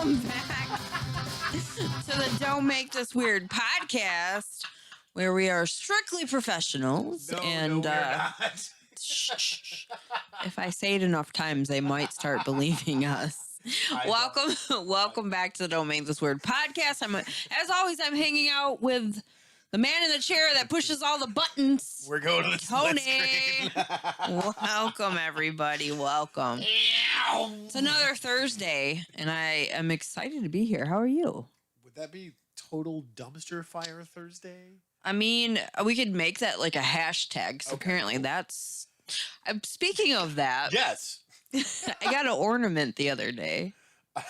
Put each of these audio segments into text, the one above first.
Welcome back to the Don't Make This Weird podcast, where we are strictly professionals. No, and we're not. If I say it enough times, they might start believing us. Welcome back to the Don't Make This Weird podcast. As always, I'm hanging out with the man in the chair that pushes all the buttons. We're going to the Tony. split screen. Welcome, everybody. Welcome. It's another Thursday, and I am excited to be here. How are you? Would that be Total Dumpster Fire Thursday? I mean, we could make that like a hashtag. So apparently that's... speaking of that, Yes. I got an ornament the other day.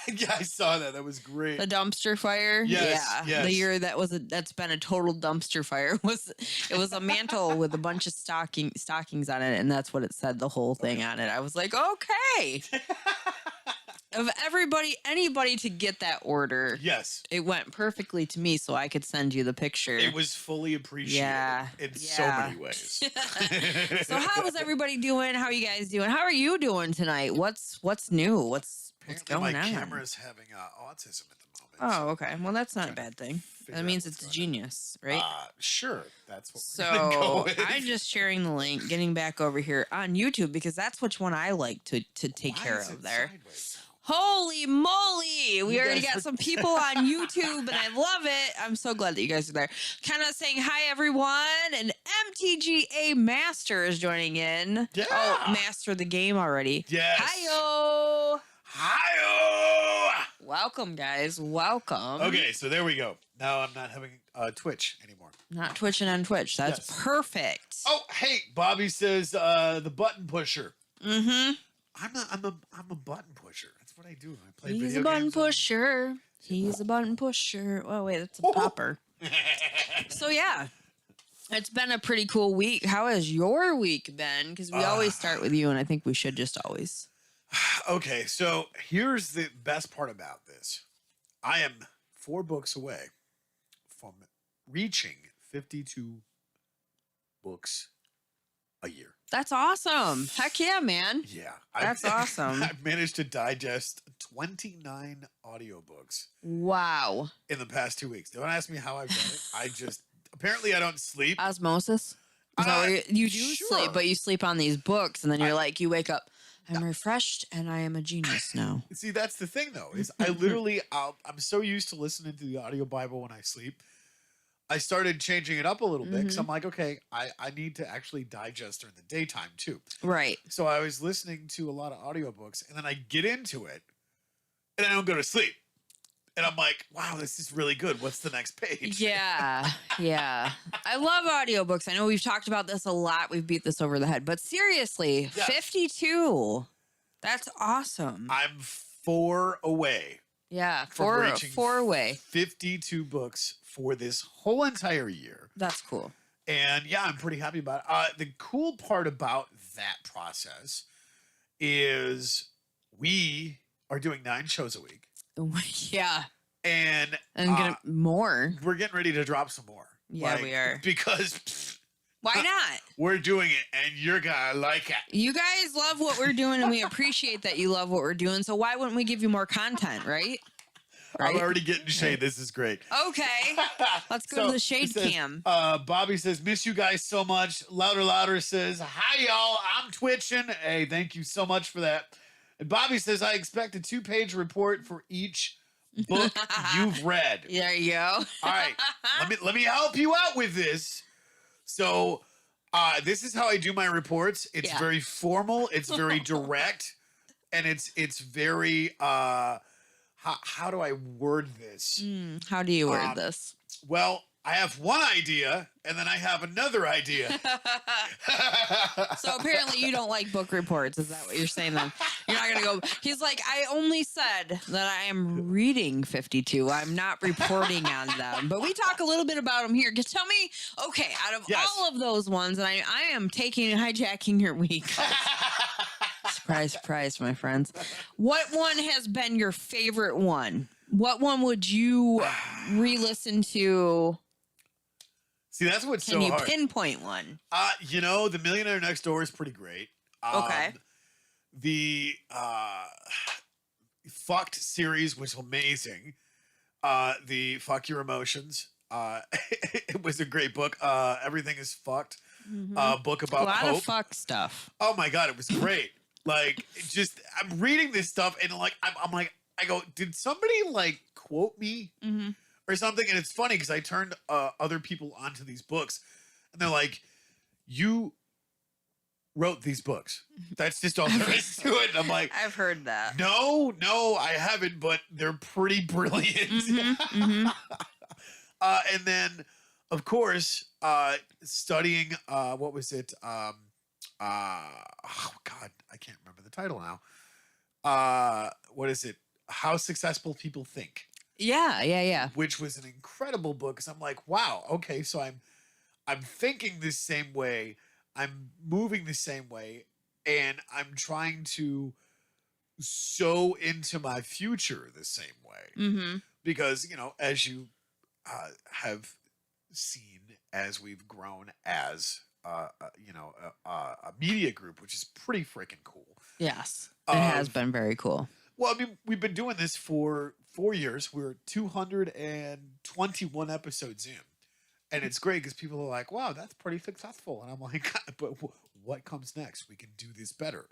Yeah, I saw that. That was great. The dumpster fire. Yes, Yeah. yes. The year that's been a total dumpster fire it was a mantle with a bunch of stockings on it, and that's what it said, the whole thing on it. I was like, okay. Of anybody to get that order. Yes. It went perfectly to me, so I could send you the picture. It was fully appreciated in so many ways. So how is everybody doing? How are you guys doing? How are you doing tonight? What's new? What's going my on? camera's having autism at the moment. Oh, okay. Well, that's not a bad thing. That means it's a genius, right? Sure. That's what So we're gonna go with. I'm just sharing the link, getting back over here on YouTube because that's which one I like to take care of there. Sideways now? Holy moly! We You already guys got some people on YouTube, and I love it. I'm so glad that you guys are there. Kind of saying hi, everyone. And MTGA Master is joining in. Yeah. Oh, Master the game already. Yes. Hi-yo! Hi-oh! Welcome, guys. Welcome. Okay, so there we go. Now I'm not having Twitch anymore. Not twitching on Twitch. That's Yes. perfect. Oh, hey, Bobby says the button pusher. Mm-hmm. I'm a button pusher. That's what I do. I play He's video a button games. pusher. He's a button pusher. Oh, wait, that's a popper. So, yeah. It's been a pretty cool week. How has your week been? Because we always start with you, and I think we should just always. Okay, so here's the best part about this. I am 4 books away from reaching 52 books a year. That's awesome. Heck yeah, man. Yeah. That's awesome. I've managed to digest 29 audiobooks Wow. in the past 2 weeks. Don't ask me how I've done it. Apparently I don't sleep. Osmosis? Is that where you do sure. sleep, but you sleep on these books, and then you're like, you wake up, I'm refreshed, and I am a genius now. See, that's the thing, though, is I literally, I'm so used to listening to the audio Bible when I sleep. I started changing it up a little bit because I'm like, okay, I need to actually digest during the daytime, too. Right. So I was listening to a lot of audiobooks, and then I get into it, and I don't go to sleep. And I'm like, wow, this is really good. What's the next page? Yeah, yeah. I love audiobooks. I know we've talked about this a lot. We've beat this over the head. But seriously, Yeah. 52. That's awesome. I'm 4 away. Yeah, from reaching four away. 52 books for this whole entire year. That's cool. And yeah, I'm pretty happy about it. The cool part about that process is we are doing 9 shows a week. Yeah. And More. we're getting ready to drop some more. Yeah, we are. Because Why not? we're doing it and you're going to like it. You guys love what we're doing, and we appreciate that you love what we're doing. So why wouldn't we give you more content, right? I'm already getting shade. This is great. Okay. Let's go to the shade it says, cam. Bobby says, miss you guys so much. Louder says, hi, y'all. I'm twitching. Hey, thank you so much for that. And Bobby says, I expect a 2-page report for each book you've read. There you go. All right. Let me help you out with this. So this is how I do my reports. It's very formal. It's very direct. And it's very... How do I word this? How do you word this? Well, I have one idea, and then I have another idea. So apparently you don't like book reports. Is that what you're saying then? You're not going to go. He's like, I only said that I am reading 52. I'm not reporting on them. But we talk a little bit about them here. Just tell me, okay, out of all of those ones, and I am hijacking your week. Surprise, surprise, my friends. What one has been your favorite one? What one would you re-listen to? See, that's what's so hard. Can you pinpoint one? The Millionaire Next Door is pretty great. Okay. The Fucked series was amazing. The Fuck Your Emotions. It was a great book. Everything is Fucked. Book about a lot hope. of fuck stuff. Oh my God, it was great. Like, just I'm reading this stuff and like I'm like I go, did somebody like quote me or something? And it's funny because I turned other people onto these books, and they're like, "You wrote these books. That's just all there is to it." And I'm like, I've heard that. No, I haven't, but they're pretty brilliant. And then, of course, studying what was it? Oh God, I can't remember the title now. What is it? How Successful People Think. Yeah. Which was an incredible book. Because I'm like, wow, okay, so I'm thinking the same way, I'm moving the same way, and I'm trying to sow into my future the same way. Because, you know, as you have seen, as we've grown as a media group, which is pretty freaking cool. Yes, it has been very cool. Well, I mean, we've been doing this for 4 years. We're 221 episodes in, and it's great because people are like, "Wow, that's pretty successful," and I'm like, "But what comes next? We can do this better.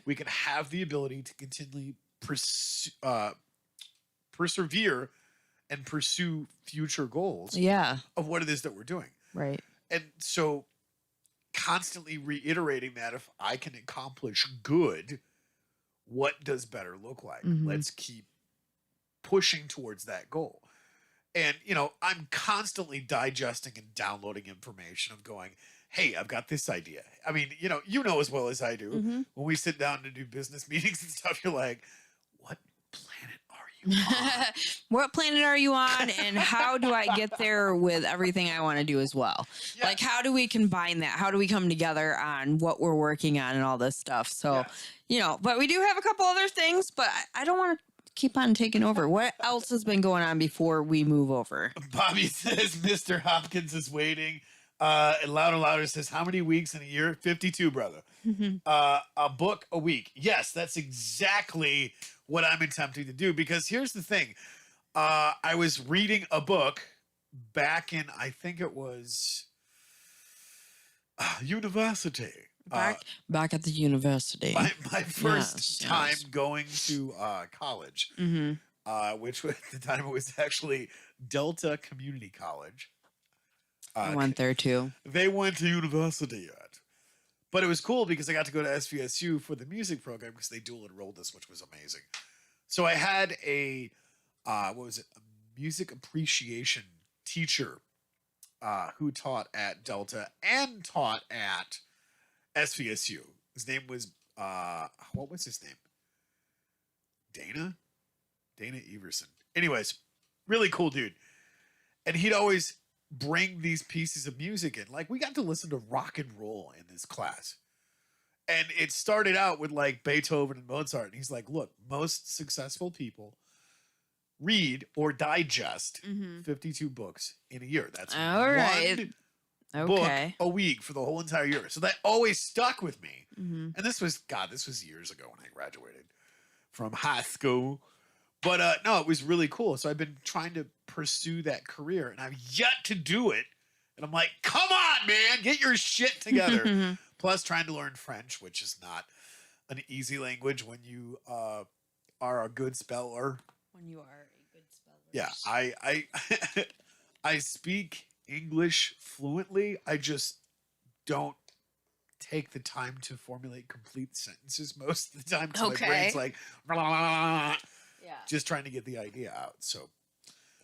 We can have the ability to continually persevere and pursue future goals of what it is that we're doing." Right. And so constantly reiterating that if I can accomplish good, what does better look like? Let's keep pushing towards that goal. And, you know, I'm constantly digesting and downloading information of going, hey, I've got this idea. I mean, you know as well as I do, when we sit down to do business meetings and stuff, you're like, what planet are you on? What planet are you on, and how do I get there with everything I want to do as well? Yeah. Like, how do we combine that? How do we come together on what we're working on and all this stuff? So, you know, but we do have a couple other things, but I don't want to keep on taking over. What else has been going on before we move over? Bobby says Mr. Hopkins is waiting. And louder says, how many weeks in a year? 52, brother. A book a week. Yes, that's exactly what I'm attempting to do. Because here's the thing. I was reading a book back in, I think it was university. Back at the university. My first time going to college, which at the time it was actually Delta Community College. I went there too. They went to university yet. But it was cool because I got to go to SVSU for the music program because they dual enrolled us, which was amazing. So I had a, a music appreciation teacher who taught at Delta and taught at SVSU. His name was, what was his name? Dana Everson. Anyways, really cool dude. And he'd always bring these pieces of music in. Like, we got to listen to rock and roll in this class. And it started out with like Beethoven and Mozart. And he's like, look, most successful people read or digest 52 books in a year. That's one book a week for the whole entire year. So that always stuck with me. And this was years ago when I graduated from high school. But no, it was really cool. So I've been trying to pursue that career, and I've yet to do it. And I'm like, come on, man, get your shit together. Plus trying to learn French, which is not an easy language when you are a good speller. When you are a good speller. Yeah, I speak English fluently. I just don't take the time to formulate complete sentences most of the time. So my brain's like, blah, blah, blah, just trying to get the idea out. So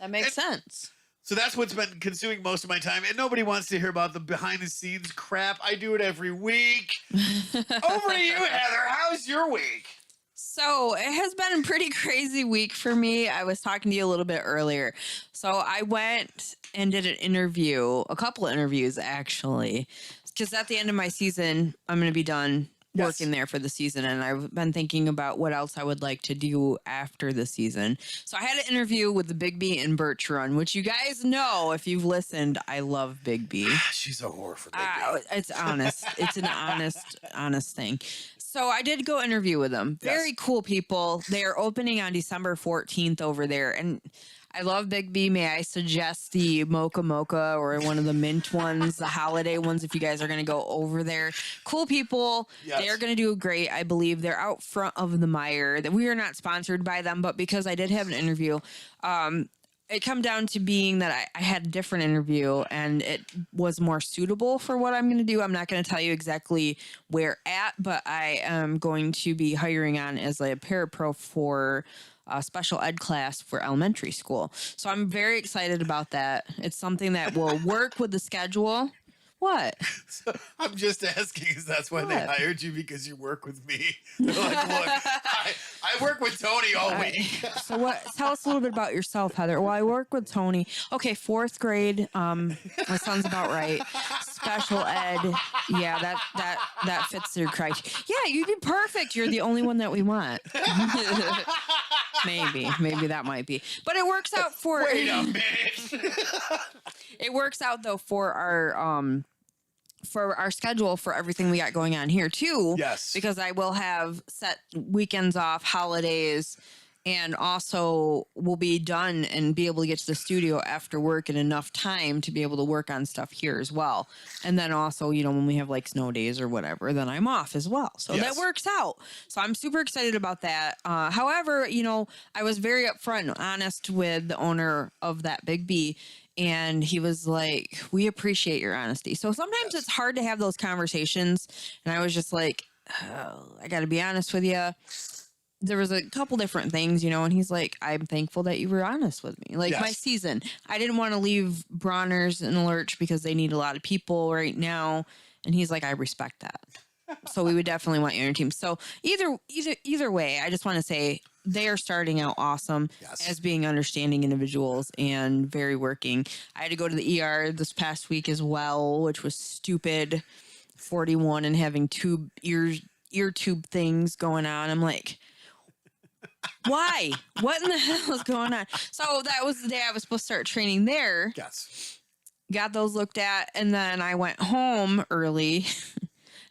that makes sense. So that's what's been consuming most of my time. And nobody wants to hear about the behind the scenes crap. I do it every week. Over to you, Heather. How's your week? So it has been a pretty crazy week for me. I was talking to you a little bit earlier. So I went and did an interview, a couple of interviews actually, because at the end of my season, I'm going to be done working there for the season. And I've been thinking about what else I would like to do after the season. So I had an interview with the Big B and Birch Run, which you guys know, if you've listened, I love Big B. She's a whore for Big B. It's honest. It's an honest thing. So I did go interview with them. Very Yes. cool people. They are opening on December 14th over there. And I love Big B. May I suggest the Mocha Mocha or one of the mint ones, the holiday ones, if you guys are going to go over there. Cool people. Yes. They are going to do great. I believe they're out front of the Meijer. That we are not sponsored by them, but because I did have an interview, it come down to being that I had a different interview and it was more suitable for what I'm going to do. I'm not going to tell you exactly where at, but I am going to be hiring on as a parapro for a special ed class for elementary school. So I'm very excited about that. It's something that will work with the schedule. What? So I'm just asking because that's why they What? hired you, because you work with me. They're like, look, I work with Tony all week. So what? Tell us a little bit about yourself, Heather. Well, I work with Tony. Okay, 4th grade. That sounds about right. Special ed. Yeah, that fits your criteria. Yeah, you'd be perfect. You're the only one that we want. Maybe that might be. But it works out for. Wait a minute. It works out though for our schedule for everything we got going on here too. Yes. Because I will have set weekends off, holidays, and also will be done and be able to get to the studio after work in enough time to be able to work on stuff here as well. And then also, when we have like snow days or whatever, then I'm off as well. So Yes. that works out. So I'm super excited about that. However, I was very upfront and honest with the owner of that Big B. And he was like, we appreciate your honesty. So sometimes it's hard to have those conversations. And I was just like, I got to be honest with you. There was a couple different things, and he's like, I'm thankful that you were honest with me. Like my season, I didn't want to leave Bronner's in the lurch because they need a lot of people right now. And he's like, I respect that. So we would definitely want you on your team. So either way, I just want to say they are starting out awesome as being understanding individuals and very working. I had to go to the ER this past week as well, which was stupid. 41 and having ear tube things going on. I'm like, why? What in the hell is going on? So that was the day I was supposed to start training there. Yes. Got those looked at, and then I went home early.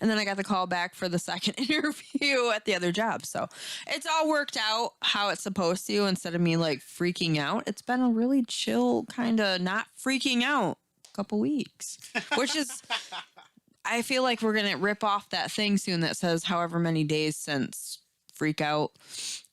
And then I got the call back for the second interview at the other job. So it's all worked out how it's supposed to instead of me like freaking out. It's been a really chill, kind of not freaking out couple weeks, which is, I feel like we're going to rip off that thing soon that says however many days since freak out,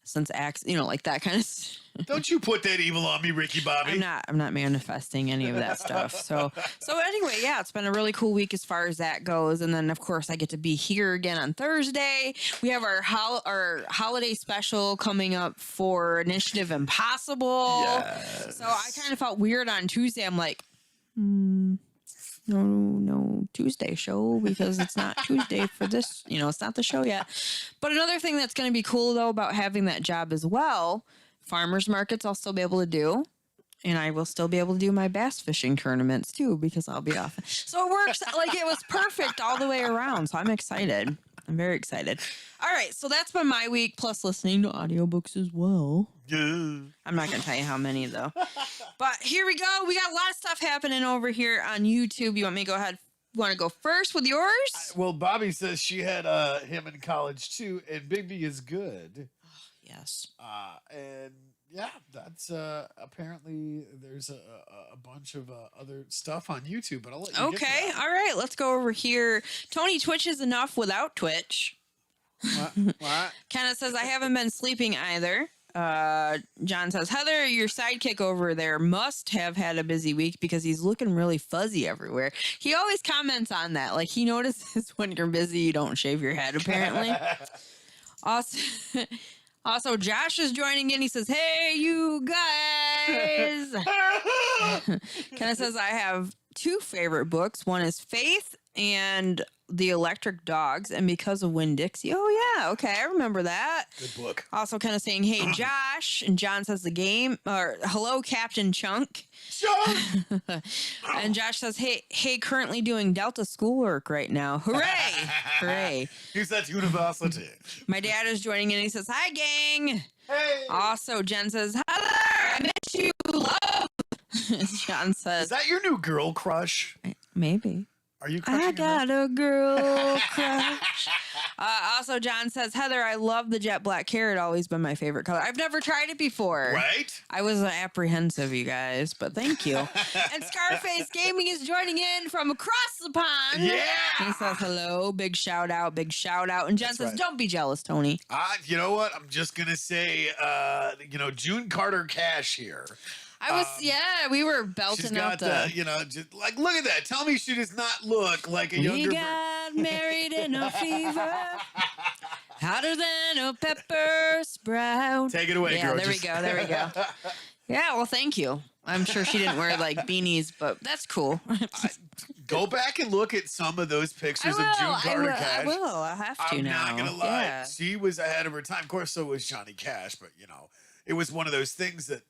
since acts, like that kind of stuff. Don't you put that evil on me, Ricky Bobby. I'm not manifesting any of that stuff. So anyway, yeah, it's been a really cool week as far as that goes. And then of course I get to be here again on Thursday. We have our holiday special coming up for Initiative Impossible. Yes. So I kind of felt weird on Tuesday. I'm like, no Tuesday show because it's not Tuesday for this, it's not the show yet. But another thing that's going to be cool though about having that job as well, farmers markets I'll still be able to do. And I will still be able to do my bass fishing tournaments too because I'll be off. So it works like it was perfect all the way around. So I'm excited. I'm very excited. All right. So that's been my week, plus listening to audiobooks as well. Yeah. I'm not going to tell you how many though. But here we go. We got a lot of stuff happening over here on YouTube. You want me to go ahead? You want to go first with yours? Well, Bobby says she had him in college too, and Big B is good. Yes. And yeah, that's apparently there's a bunch of other stuff on YouTube, but I'll let you get to that. All right. Let's go over here. Tony Twitches enough without Twitch. What? Kenna says, I haven't been sleeping either. John says, Heather, your sidekick over there must have had a busy week because he's looking really fuzzy everywhere. He always comments on that. Like he notices when you're busy, you don't shave your head, apparently. Also, Josh is joining in. He says, hey, you guys. Kenna says, I have two favorite books. One is Faith and The Electric Dogs, and Because of Winn-Dixie. Oh, yeah. Okay, I remember that. Good book. Also kind of saying, hey, Josh. And John says the game, or hello, Captain Chunk. Chunk! And Josh says, hey, currently doing Delta schoolwork right now. Hooray! Hooray. He's at university. My dad is joining in. He says, hi, gang. Hey! Also, Jen says, Heather, I miss you, love. John says, Is that your new girl crush? maybe. Are you I crushing your nose? got a girl crush. Also, John says, Heather, I love the jet black hair. It always been my favorite color. I've never tried it before. Right? I was apprehensive, you guys, but thank you. And Scarface Gaming is joining in from across the pond. Yeah. He says, hello, big shout out, big shout out. And Jen says, right. don't be jealous, Tony. You know what? I'm just going to say, June Carter Cash here. We were She's belting got out just like, look at that. Tell me she does not look like a We younger got married in a fever, hotter than a pepper sprout. Take it away, yeah, girl. There we go. Yeah, well, thank you. I'm sure she didn't wear like beanies, but that's cool. Go back and look at some of those pictures of June Carter Cash. I will. I have to I'm now. not gonna lie. Yeah. She was ahead of her time. Of course, so was Johnny Cash. But it was one of those things that,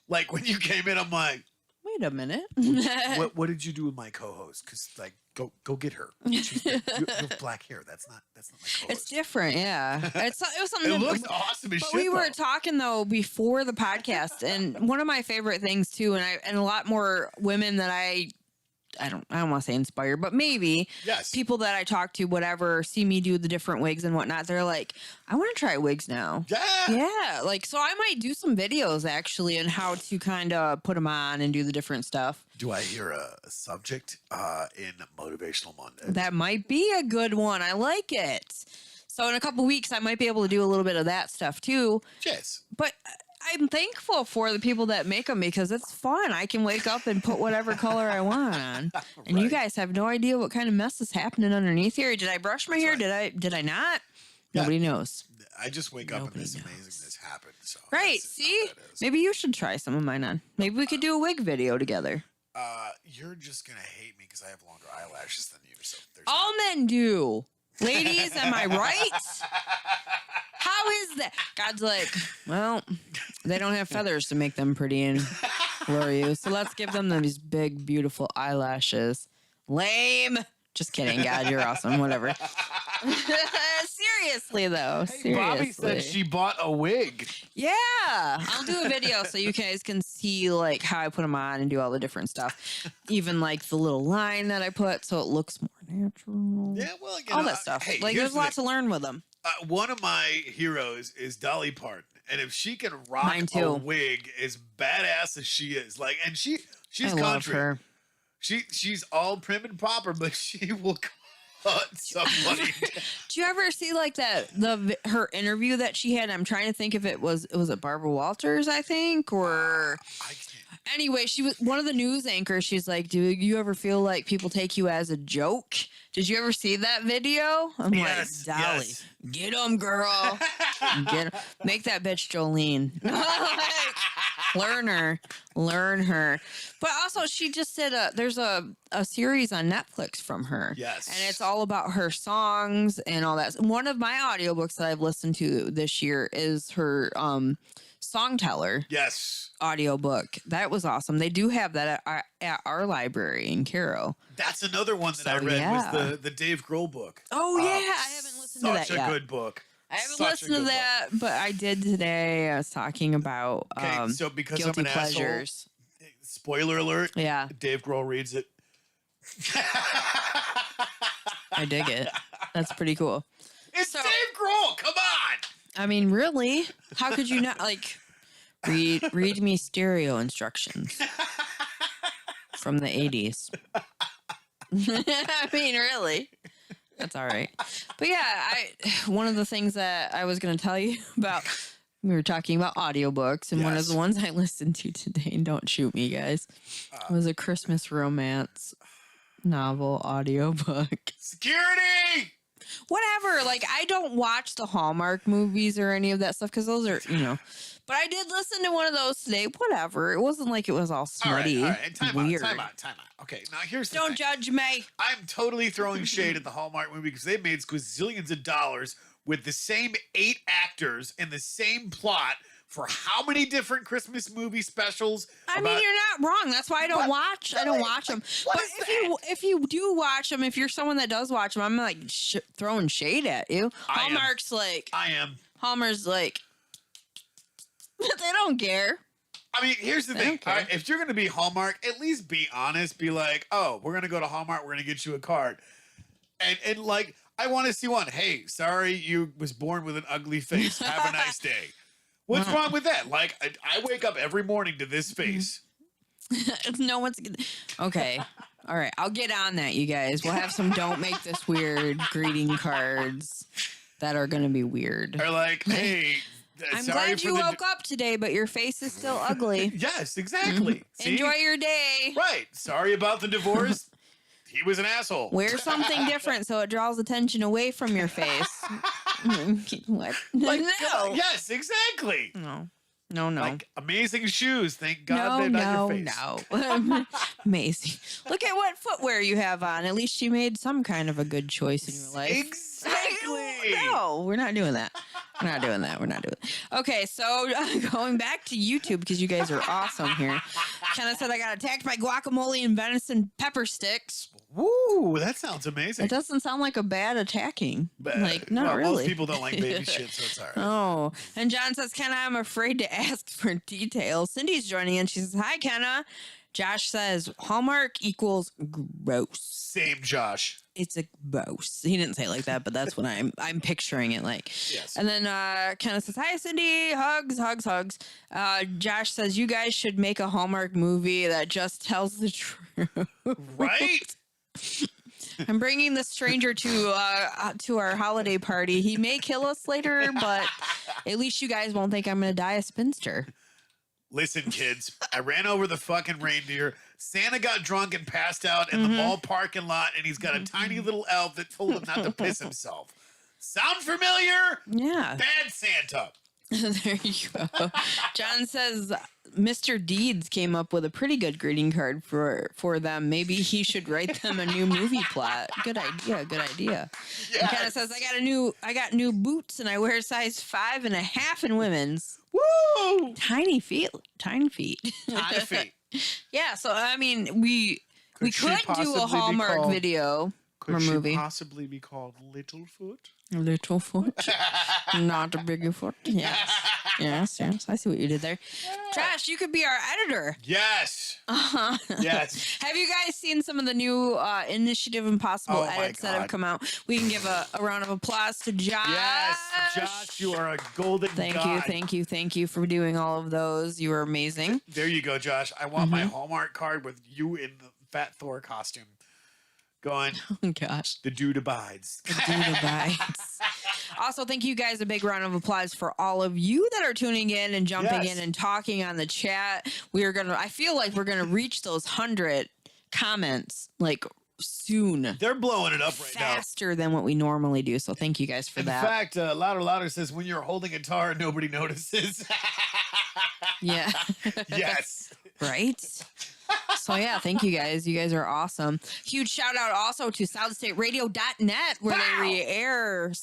like, when you came in, I'm like, Wait a minute. what did you do with my co-host? Because like, go get her. You have black hair. That's not my co-host. It's different, yeah. It was something. It looks awesome as But shit. we were though. talking though before the podcast, and one of my favorite things too, and a lot more women that I don't want to say inspired, but maybe Yes. people that I talk to, whatever, see me do the different wigs and whatnot. They're like, I want to try wigs now. Yeah. Yeah, like, so I might do some videos actually on how to kind of put them on and do the different stuff. Do I hear a subject in Motivational Monday? That might be a good one. I like it. So in a couple weeks, I might be able to do a little bit of that stuff too. Yes. But I'm thankful for the people that make them because it's fun. I can wake up and put whatever color I want on. And you Right. guys have no idea what kind of mess is happening underneath here. Did I brush my hair? Did I not? Yeah. Nobody knows. I just wake up and Nobody this knows. amazingness happens. So Right. that's See? how that is. Maybe you should try some of mine on. Maybe we could do a wig video together. You're just gonna hate me because I have longer eyelashes than you. So there's All men do. Ladies, am I right? How is that? God's like, well, they don't have feathers to make them pretty and glorious. So let's give them these big, beautiful eyelashes. Lame. Just kidding, God, you're awesome. Whatever. Seriously, though. Hey, Bobby Seriously. said she bought a wig. Yeah, I'll do a video so you guys can see like how I put them on and do all the different stuff. Even like the little line that I put so it looks more natural. Yeah, well, All that stuff. Hey, Like here's there's a the lot thing. to learn with them. One of my heroes is Dolly Parton, and if she can rock Mine a too. wig as badass as she is, like, and she's I love country. her. She's all prim and proper, but she will cut somebody. Do you ever see like her interview that she had? I'm trying to think if it was Barbara Walters, I think, or I can't. anyway, she was one of the news anchors. She's like, do you ever feel like people take you as a joke? Did you ever see that video? I'm Yes, like, Dolly, yes. get him, girl. Make that bitch Jolene. Learn her. But also, she just did there's a series on Netflix from her. Yes. And it's all about her songs and all that. One of my audiobooks that I've listened to this year is her Songteller Yes. audiobook. That was awesome. They do have that at our library in Cairo. That's another one that I So, read yeah. was the Dave Grohl book. Oh, yeah. I haven't listened to that Such yet. a good book. I haven't Such a listened to good that, but I did today. I was talking about Okay, so because guilty I'm an pleasures. asshole, spoiler alert, Yeah, Dave Grohl reads it. I dig it. That's pretty cool. It's So- Dave Grohl. Come on. I mean, really? How could you not like read me stereo instructions from the 80s? I mean, really? That's all right. But yeah, one of the things that I was going to tell you about, we were talking about audiobooks, and one of Yes. the ones I listened to today, and don't shoot me, guys, was a Christmas romance novel audiobook. Security. Whatever. Like, I don't watch the Hallmark movies or any of that stuff because those are, But I did listen to one of those today. Whatever. It wasn't like it was all smutty. All right. Time Weird. out. Okay, now here's the Don't thing. judge me. I'm totally throwing shade at the Hallmark movie because they made gazillions of dollars with the same 8 actors and the same plot for how many different Christmas movie specials? I mean, you're not wrong. That's why I don't watch. I don't watch them. What But is if you do watch them, if you're someone that does watch them, I'm like throwing shade at you. I am. Hallmark's like I am. Hallmark's like they don't care. I mean, here's the thing. All right, if you're going to be Hallmark, at least be honest. Be like, oh, we're going to go to Hallmark. We're going to get you a card. And like, I want to see one. Hey, sorry you was born with an ugly face. Have a nice day. What's wrong with that? Like, I wake up every morning to this face. No one's okay. All right, I'll get on that, you guys. We'll have some "Don't Make This Weird" greeting cards that are going to be weird. Or like, hey, I'm sorry glad for you the woke up today, but your face is still ugly. Yes, exactly. See? Enjoy your day. Right. Sorry about the divorce. He was an asshole. Wear something different so it draws attention away from your face. What? Like, No. yes, exactly. No. Like amazing shoes. Thank God they're not your face. No. Amazing. Look at what footwear you have on. At least you made some kind of a good choice in your life. Exactly. No, we're not doing that. We're not doing that. Okay, so going back to YouTube, because you guys are awesome here. Kenna said I got attacked by guacamole and venison pepper sticks. Woo, that sounds amazing. It doesn't sound like a bad attacking. Like, not well, really. Most people don't like baby shit, so it's all right. Oh, and John says, Kenna, I'm afraid to ask for details. Cindy's joining in. She says, hi, Kenna. Josh says, Hallmark equals gross. Same, Josh. It's a gross. He didn't say it like that, but that's what I'm picturing it like. Yes. And then Kenna says, hi, Cindy. Hugs. Josh says, you guys should make a Hallmark movie that just tells the truth. Right? I'm bringing the stranger to our holiday party. He may kill us later, but at least you guys won't think I'm going to die a spinster. Listen, kids, I ran over the fucking reindeer. Santa got drunk and passed out in the mall parking lot, and he's got a tiny little elf that told him not to piss himself. Sound familiar? Yeah. Bad Santa. There you go. John says Mr. Deeds came up with a pretty good greeting card for them. Maybe he should write them a new movie plot. Good idea. Yes. And Kenna says I got new boots and I wear size 5.5 in women's. Woo! Tiny feet. Tiny feet. Yeah. So I mean, we could do a Hallmark video or Could movie. she possibly be called Littlefoot? Littlefoot, not a Bigfoot. Yes. I see what you did there. Josh, you could be our editor. Yes. Yes. Have you guys seen some of the new Initiative Impossible Oh, my edits that have God. come out? We can give a round of applause to Josh. Yes, Josh, you are a golden god. Thank you for doing all of those. You were amazing. There you go, Josh. I want my Hallmark card with you in the Fat Thor costume. Going, Oh gosh. the dude abides. Also, thank you guys. A big round of applause for all of you that are tuning in and jumping in and talking on the chat. I feel like we're gonna reach those 100 comments like soon. They're blowing it up right now. Faster than what we normally do. So thank you guys for In that. fact, Louder says when you're holding a guitar, nobody notices. Yeah. Yes. Right? So yeah, thank you guys. You guys are awesome. Huge shout out also to SolidStateRadio.net where they re-air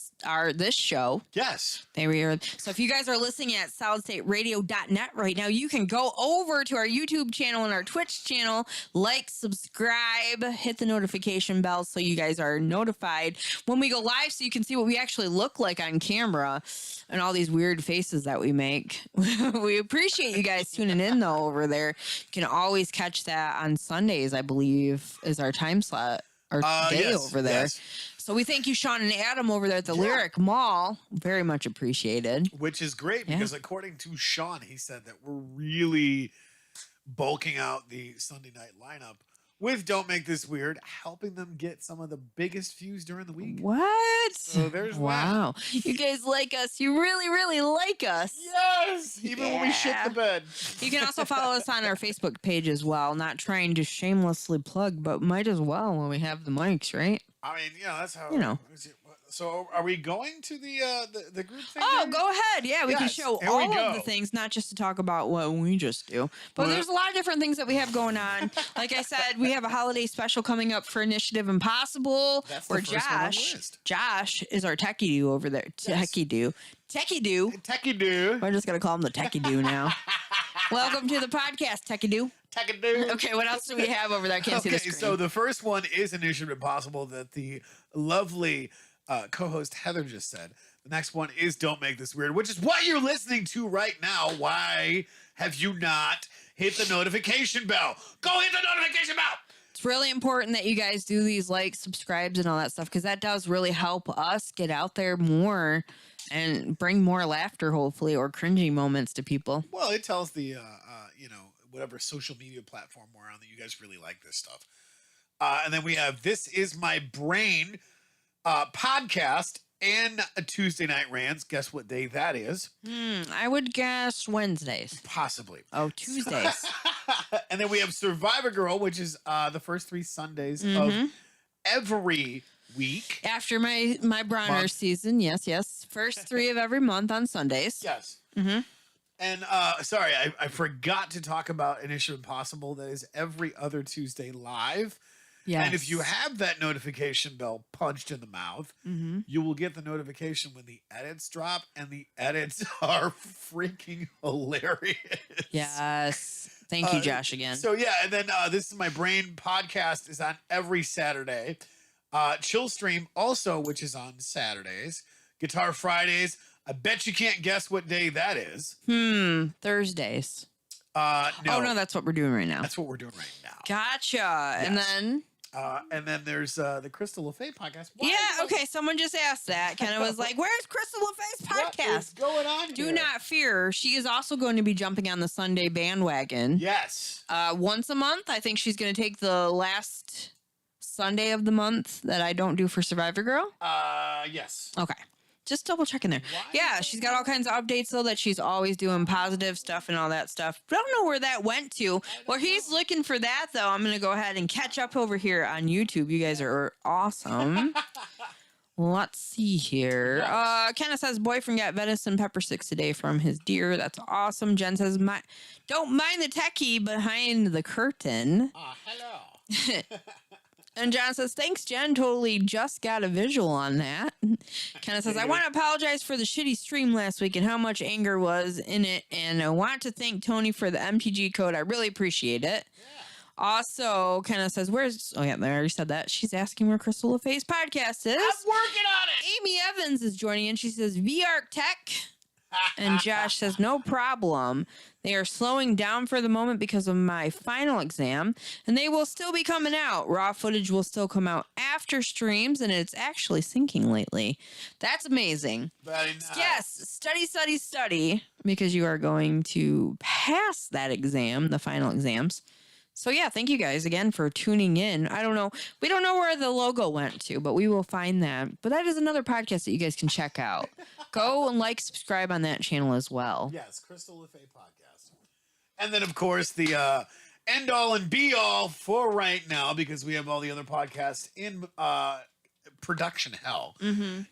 this show. Yes. They re-air. So if you guys are listening at SolidStateRadio.net right now, you can go over to our YouTube channel and our Twitch channel, like, subscribe, hit the notification bell so you guys are notified when we go live so you can see what we actually look like on camera and all these weird faces that we make. We appreciate you guys tuning in though over there. You can always catch that on Sundays, I believe, is our time slot or day over there. Yes. So we thank you, Sean and Adam, over there at the Lyric Mall. Very much appreciated. Which is great because according to Sean, he said that we're really bulking out the Sunday night lineup with Don't Make This Weird, helping them get some of the biggest views during the week. What? So there's wow. You guys like us. You really, really like us. Yes. Even when we shit the bed. You can also follow us on our Facebook page as well. Not trying to shamelessly plug, but might as well when we have the mics, right? I mean, that's how. You know. So are we going to the group thing? Oh, there? go ahead. Yeah, we can Yes, show here we all of go. the things, not just to talk about what we just do. But there's a lot of different things that we have going on. Like I said, we have a holiday special coming up for Initiative Impossible. That's the where first one on the list. Josh is our techie do over there. Techie do. Techie do. We're just gonna call him the techie do now. Welcome to the podcast, techie do. Techie do. Okay, what else do we have over there? I can't see the Okay, screen. so the first one is Initiative Impossible that the lovely co-host Heather just said. The next one is Don't Make This Weird, which is what you're listening to right now. Why have you not hit the notification bell? Go hit the notification bell. It's really important that you guys do these likes, subscribes, and all that stuff, because that does really help us get out there more and bring more laughter, hopefully, or cringy moments to people. Well, it tells the, whatever social media platform we're on that you guys really like this stuff. And then we have This Is My Brain podcast and a Tuesday Night Rants. Guess what day that is? I would guess Wednesdays. Possibly. Oh, Tuesdays. And then we have Survivor Girl, which is the first 3 Sundays of every week. After my Bronner season. Yes. First 3 of every month on Sundays. Yes. And sorry, I forgot to talk about An Issue Impossible. That is every other Tuesday live. Yes. And if you have that notification bell punched in the mouth, you will get the notification when the edits drop, and the edits are freaking hilarious. Yes. Thank you, Josh, again. So yeah, and then This Is My Brain podcast is on every Saturday. Chill Stream also, which is on Saturdays. Guitar Fridays. I bet you can't guess what day that is. Thursdays. No. Oh, no, that's what we're doing right now. That's what we're doing right now. Gotcha. Yes. And then there's the Crystal LaFay podcast. Okay. Someone just asked that. Kind of was like, where's Crystal LaFay's podcast? What's going on Do here? not fear. She is also going to be jumping on the Sunday bandwagon. Yes. Once a month. I think she's going to take the last Sunday of the month that I don't do for Survivor Girl. Yes. Okay. Just double checking there. Yeah, she's got all kinds of updates, though, that she's always doing positive stuff and all that stuff. But I don't know where that went to. Well, he's looking for that, though. I'm going to go ahead and catch up over here on YouTube. You guys are awesome. Let's see here. Kenna says, boyfriend got venison pepper sticks today from his deer. That's awesome. Jen says, don't mind the techie behind the curtain. Hello. And John says, thanks, Jen. Totally just got a visual on that. Kenna says, I want to apologize for the shitty stream last week and how much anger was in it. And I want to thank Tony for the MTG code. I really appreciate it. Yeah. Also, Kenna says, oh, yeah, I already said that. She's asking where Crystal LaFay's podcast is. I'm working on it. Amy Evans is joining in. She says, VR Tech. And Josh says, no problem. They are slowing down for the moment because of my final exam, and they will still be coming out. Raw footage will still come out after streams, and it's actually syncing lately. That's amazing. Very nice. Yes, study, because you are going to pass that exam, the final exams. So yeah, thank you guys again for tuning in. I don't know. We don't know where the logo went to, but we will find that. But that is another podcast that you guys can check out. Go and subscribe on that channel as well. Yes, Crystal LaFay podcast. And then, of course, the end all and be all for right now, because we have all the other podcasts in production hell,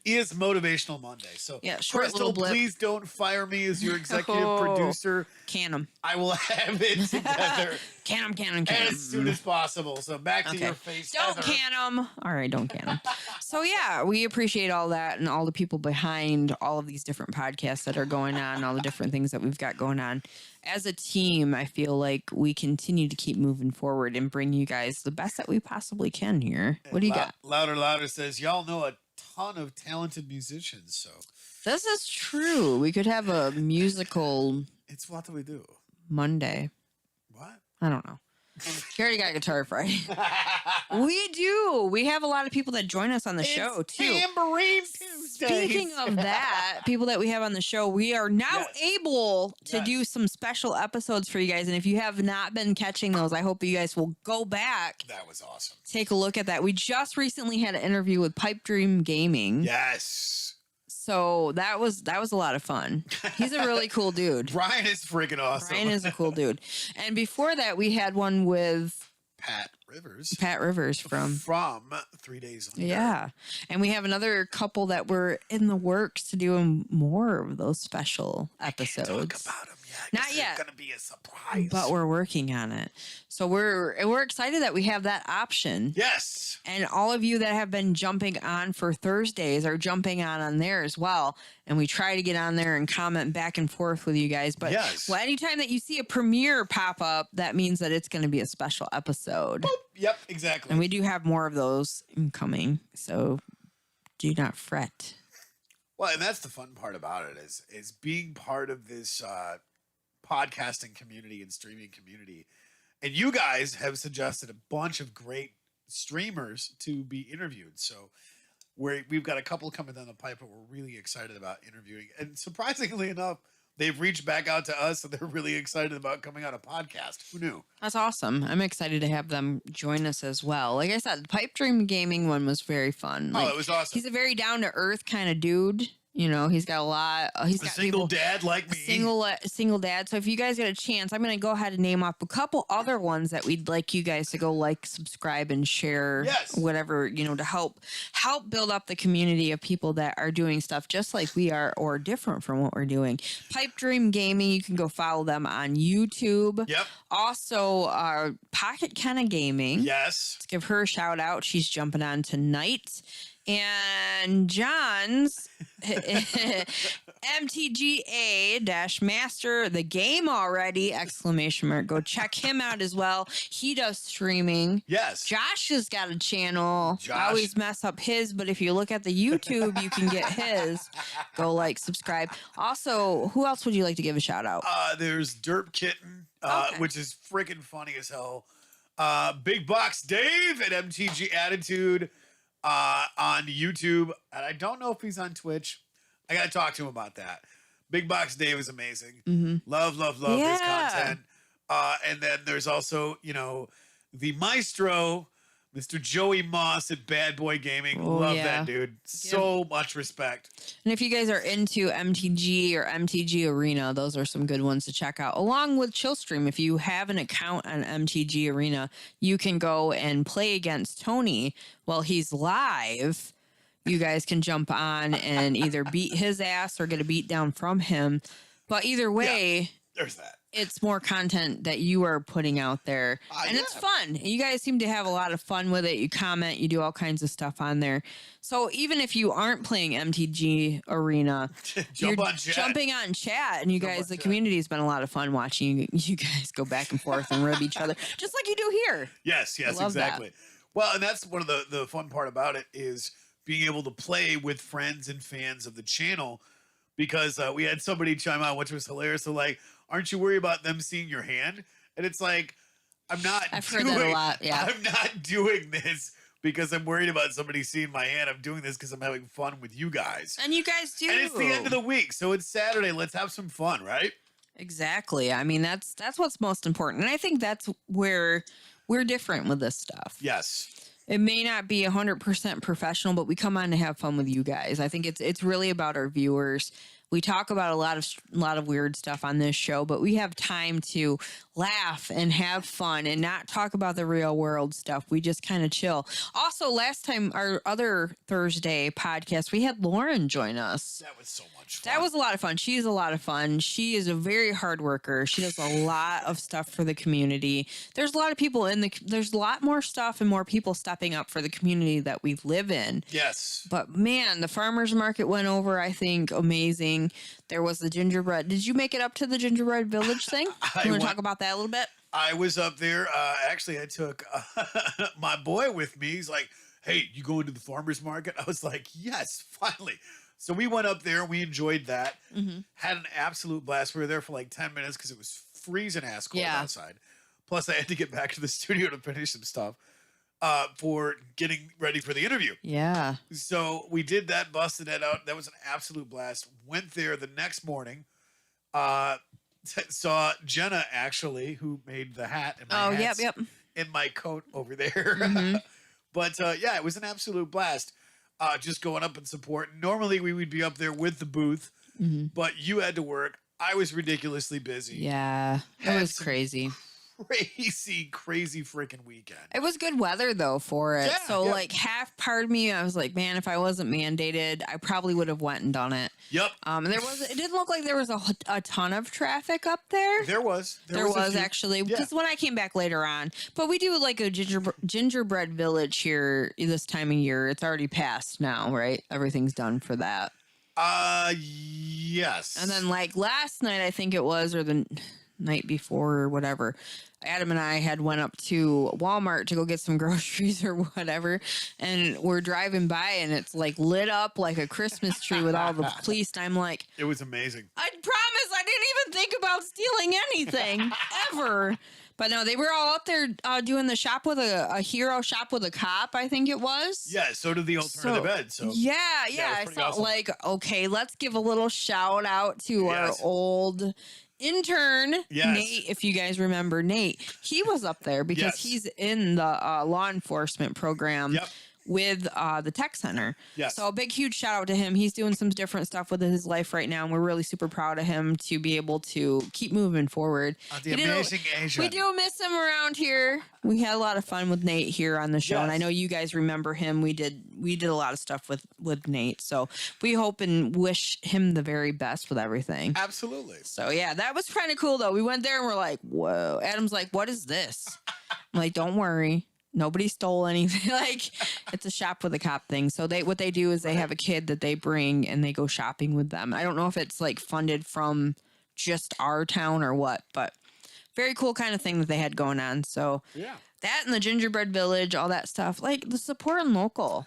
is Motivational Monday. So, yeah, short Crystal, please don't fire me as your executive producer. Can them. I will have it together. Can them. As soon as possible. So back to your face. Don't Heather. can them. All right, don't can them. So yeah, we appreciate all that and all the people behind all of these different podcasts that are going on, all the different things that we've got going on. As a team, I feel like we continue to keep moving forward and bring you guys the best that we possibly can here. What do you got? Louder says, y'all know a ton of talented musicians, so. This is true. We could have a musical It's what do we do? Monday. What? I don't know. You already got Guitar Friday. We do. We have a lot of people that join us on the show, too. Tambourine Tuesday. Speaking of that, people that we have on the show, we are now able to do some special episodes for you guys. And if you have not been catching those, I hope you guys will go back. That was awesome. Take a look at that. We just recently had an interview with Pipe Dream Gaming. Yes. So that was a lot of fun. He's a really cool dude. Brian is freaking awesome. Brian is a cool dude. And before that, we had one with Pat Rivers from 3 Days Under. Yeah. And we have another couple that were in the works to do more of those special episodes. I can't talk about them yet. Not yet. It's going to be a surprise. But we're working on it. So we're excited that we have that option. Yes. And all of you that have been jumping on for Thursdays are jumping on there as well. And we try to get on there and comment back and forth with you guys. But well, anytime that you see a premiere pop up, that means that it's going to be a special episode. Boop. Yep, exactly. And we do have more of those coming. So do not fret. Well, and that's the fun part about it is being part of this podcasting community and streaming community. And you guys have suggested a bunch of great streamers to be interviewed. So we've got a couple coming down the pipe that we're really excited about interviewing. And surprisingly enough, they've reached back out to us and they're really excited about coming on a podcast. Who knew? That's awesome. I'm excited to have them join us as well. Like I said, the Pipe Dream Gaming one was very fun. Like, it was awesome. He's a very down to earth kind of dude. You know, he's got a lot. He's got single dad like me. Single dad. So if you guys get a chance, I'm going to go ahead and name off a couple other ones that we'd like you guys to go like, subscribe, and share. Yes. Whatever, you know, to help build up the community of people that are doing stuff just like we are or different from what we're doing. Pipe Dream Gaming, you can go follow them on YouTube. Yep. Also, Pocket Kenna Gaming. Yes. Let's give her a shout out. She's jumping on tonight. And John's MTGA-Master, the game already, ! Go check him out as well. He does streaming. Yes. Josh has got a channel. I always mess up his, but if you look at the YouTube, you can get his. Go like, subscribe. Also, who else would you like to give a shout out? There's Derp Kitten, which is freaking funny as hell. Big Box Dave at MTG Attitude. On YouTube, and I don't know if he's on Twitch. I gotta talk to him about that. Big Box Dave is amazing. Love his content. And then there's also, you know, the Maestro, Mr. Joey Moss at Bad Boy Gaming. Love that dude. So much respect. And if you guys are into MTG or MTG Arena, those are some good ones to check out. Along with Chillstream, if you have an account on MTG Arena, you can go and play against Tony while he's live. You guys can jump on and either beat his ass or get a beat down from him. But either way, there's that. It's more content that you are putting out there. And it's fun. You guys seem to have a lot of fun with it. You comment, you do all kinds of stuff on there. So even if you aren't playing MTG Arena, you're jumping on chat. And you guys, the community has been a lot of fun watching you guys go back and forth and rib each other, just like you do here. Yes, exactly. That. Well, and that's one of the fun part about it is being able to play with friends and fans of the channel, because we had somebody chime out, which was hilarious. So like, aren't you worried about them seeing your hand? And it's like, I've heard that a lot. Yeah. I'm not doing this because I'm worried about somebody seeing my hand. I'm doing this because I'm having fun with you guys. And you guys do. And it's the end of the week. So it's Saturday. Let's have some fun, right? Exactly. I mean, that's what's most important. And I think that's where we're different with this stuff. Yes. It may not be 100% professional, but we come on to have fun with you guys. I think it's really about our viewers. We talk about a lot of weird stuff on this show, but we have time to laugh and have fun and not talk about the real world stuff. We just kind of chill. Also, last time, our other Thursday podcast, we had Lauren join us. That was so much fun. That was a lot of fun. She is a lot of fun. She is a very hard worker. She does a lot of stuff for the community. There's a lot of people there's a lot more stuff and more people stepping up for the community that we live in. Yes. But man, the farmer's market went over, I think, amazing. There was the gingerbread. Did you make it up to the gingerbread village thing? You want to talk about that a little bit? I was up there. Actually, I took my boy with me. He's like, hey, you going to the farmer's market? I was like, yes, finally. So we went up there and we enjoyed that. Had an absolute blast. We were there for like 10 minutes because it was freezing ass cold outside. Plus, I had to get back to the studio to finish some stuff for getting ready for the interview. Yeah. So we did that, busted that out. That was an absolute blast. Went there the next morning. Saw Jenna, actually, who made the hat and my hats in my coat over there. But yeah, it was an absolute blast. Just going up and support. Normally we would be up there with the booth, but you had to work. I was ridiculously busy. Yeah, it was crazy. Crazy freaking weekend. It was good weather though for it. So like half part of me, I was like, man, if I wasn't mandated, I probably would have went and done it. Yep. And it didn't look like there was a ton of traffic up there. There was actually, because when I came back later on, but we do like a gingerbread village here this time of year. It's already passed now, right? Everything's done for that. Yes. And then like last night, I think it was, or the night before or whatever, Adam and I had went up to Walmart to go get some groceries or whatever, and we're driving by and it's like lit up like a Christmas tree with all the police. And I'm like, It was amazing. I promise I didn't even think about stealing anything ever. But no, they were all out there doing the shop with a hero shop with a cop, I think it was. Yeah, so did the alternative ed. So yeah, it I was pretty felt awesome. like, okay, let's give a little shout out to our old intern, Nate. If you guys remember Nate, he was up there because he's in the law enforcement program. With the tech center. So a big, huge shout out to him. He's doing some different stuff with his life right now. And we're really super proud of him to be able to keep moving forward. The amazing Asian. We do miss him around here. We had a lot of fun with Nate here on the show. And I know you guys remember him. We did a lot of stuff with Nate. So we hope and wish him the very best with everything. Absolutely. So yeah, that was kind of cool though. We went there and we're like, whoa. Adam's like, what is this? I'm like, don't worry. Nobody stole anything. Like, it's a shop with a cop thing. So what they do is they have a kid that they bring and they go shopping with them. I don't know if it's like funded from just our town or what, but very cool kind of thing that they had going on. So that and the gingerbread village, all that stuff, like the support and local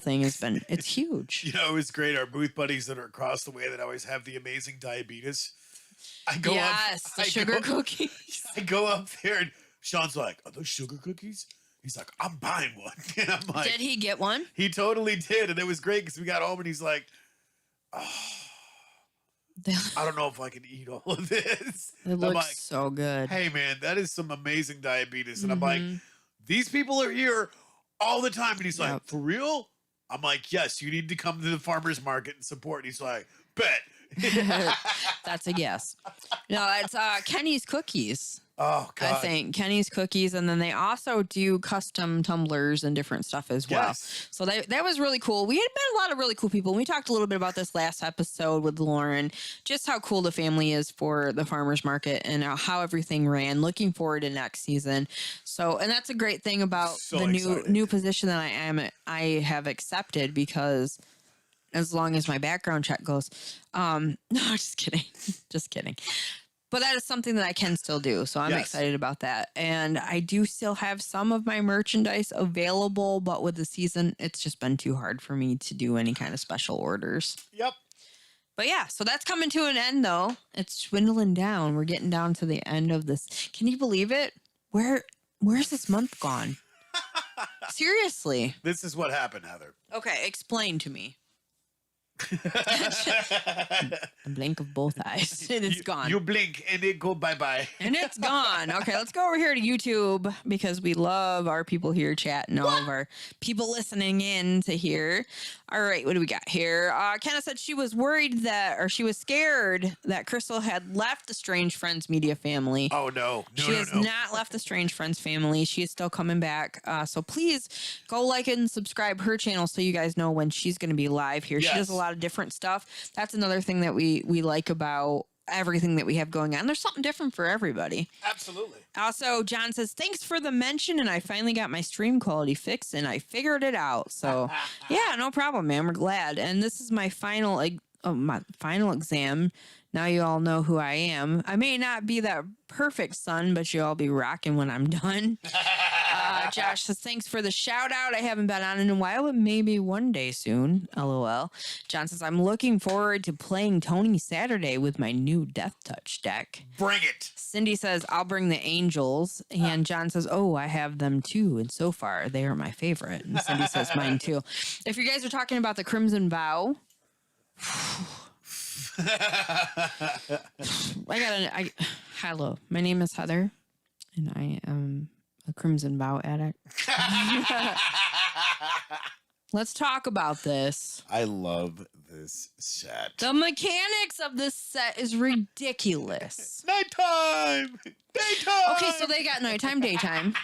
thing it's huge. You know, it was great. Our booth buddies that are across the way that always have the amazing diabetes. I go up, sugar cookies. I go up there and Sean's like, are those sugar cookies? He's like, I'm buying one. And I'm like, did he get one? He totally did. And it was great because we got home and he's like, oh, I don't know if I can eat all of this. It looks like, so good. Hey, man, that is some amazing diabetes. And I'm like, these people are here all the time. And he's like, for real? I'm like, yes, you need to come to the farmer's market and support. And he's like, bet. That's a yes. No, it's Kenny's Cookies. Oh, God. I think Kenny's Cookies. And then they also do custom tumblers and different stuff as well. So that was really cool. We had met a lot of really cool people. We talked a little bit about this last episode with Lauren, just how cool the family is for the farmer's market and how everything ran. Looking forward to next season. So, and that's a great thing about the new position that I have accepted, because as long as my background check goes, no, just kidding. Just kidding. But that is something that I can still do. So I'm excited about that. And I do still have some of my merchandise available, but with the season, it's just been too hard for me to do any kind of special orders. But yeah, so that's coming to an end though. It's dwindling down. We're getting down to the end of this. Can you believe it? Where's this month gone? Seriously. This is what happened, Heather. Okay, explain to me. A blink of both eyes and it's gone. You blink and it go bye-bye. And it's gone. Okay, let's go over here to YouTube because we love our people here chatting, all of our people listening in to hear. All right, what do we got here? Kenna said she was worried she was scared that Crystal had left the Strange Friends media family. Oh, no. She has not left the Strange Friends family. She is still coming back. So please go like and subscribe her channel so you guys know when she's going to be live here. She does a lot of different stuff. That's another thing that we like about everything that we have going on. There's something different for everybody. Absolutely. Also, John says, thanks for the mention, and I finally got my stream quality fixed, and I figured it out. So, yeah, no problem, man. We're glad. And this is my final exam. Now you all know who I am. I may not be that perfect son, but you'll all be rocking when I'm done. Josh says, thanks for the shout out. I haven't been on in a while, but maybe one day soon. LOL. John says, I'm looking forward to playing Tony Saturday with my new Death Touch deck. Bring it. Cindy says, I'll bring the Angels. And John says, oh, I have them too. And so far, they are my favorite. And Cindy says, mine too. If you guys are talking about the Crimson Vow, hello, my name is Heather, and I am a Crimson Vow addict. Let's talk about this. I love this set. The mechanics of this set is ridiculous. Nighttime! Daytime! Okay, so they got nighttime, daytime.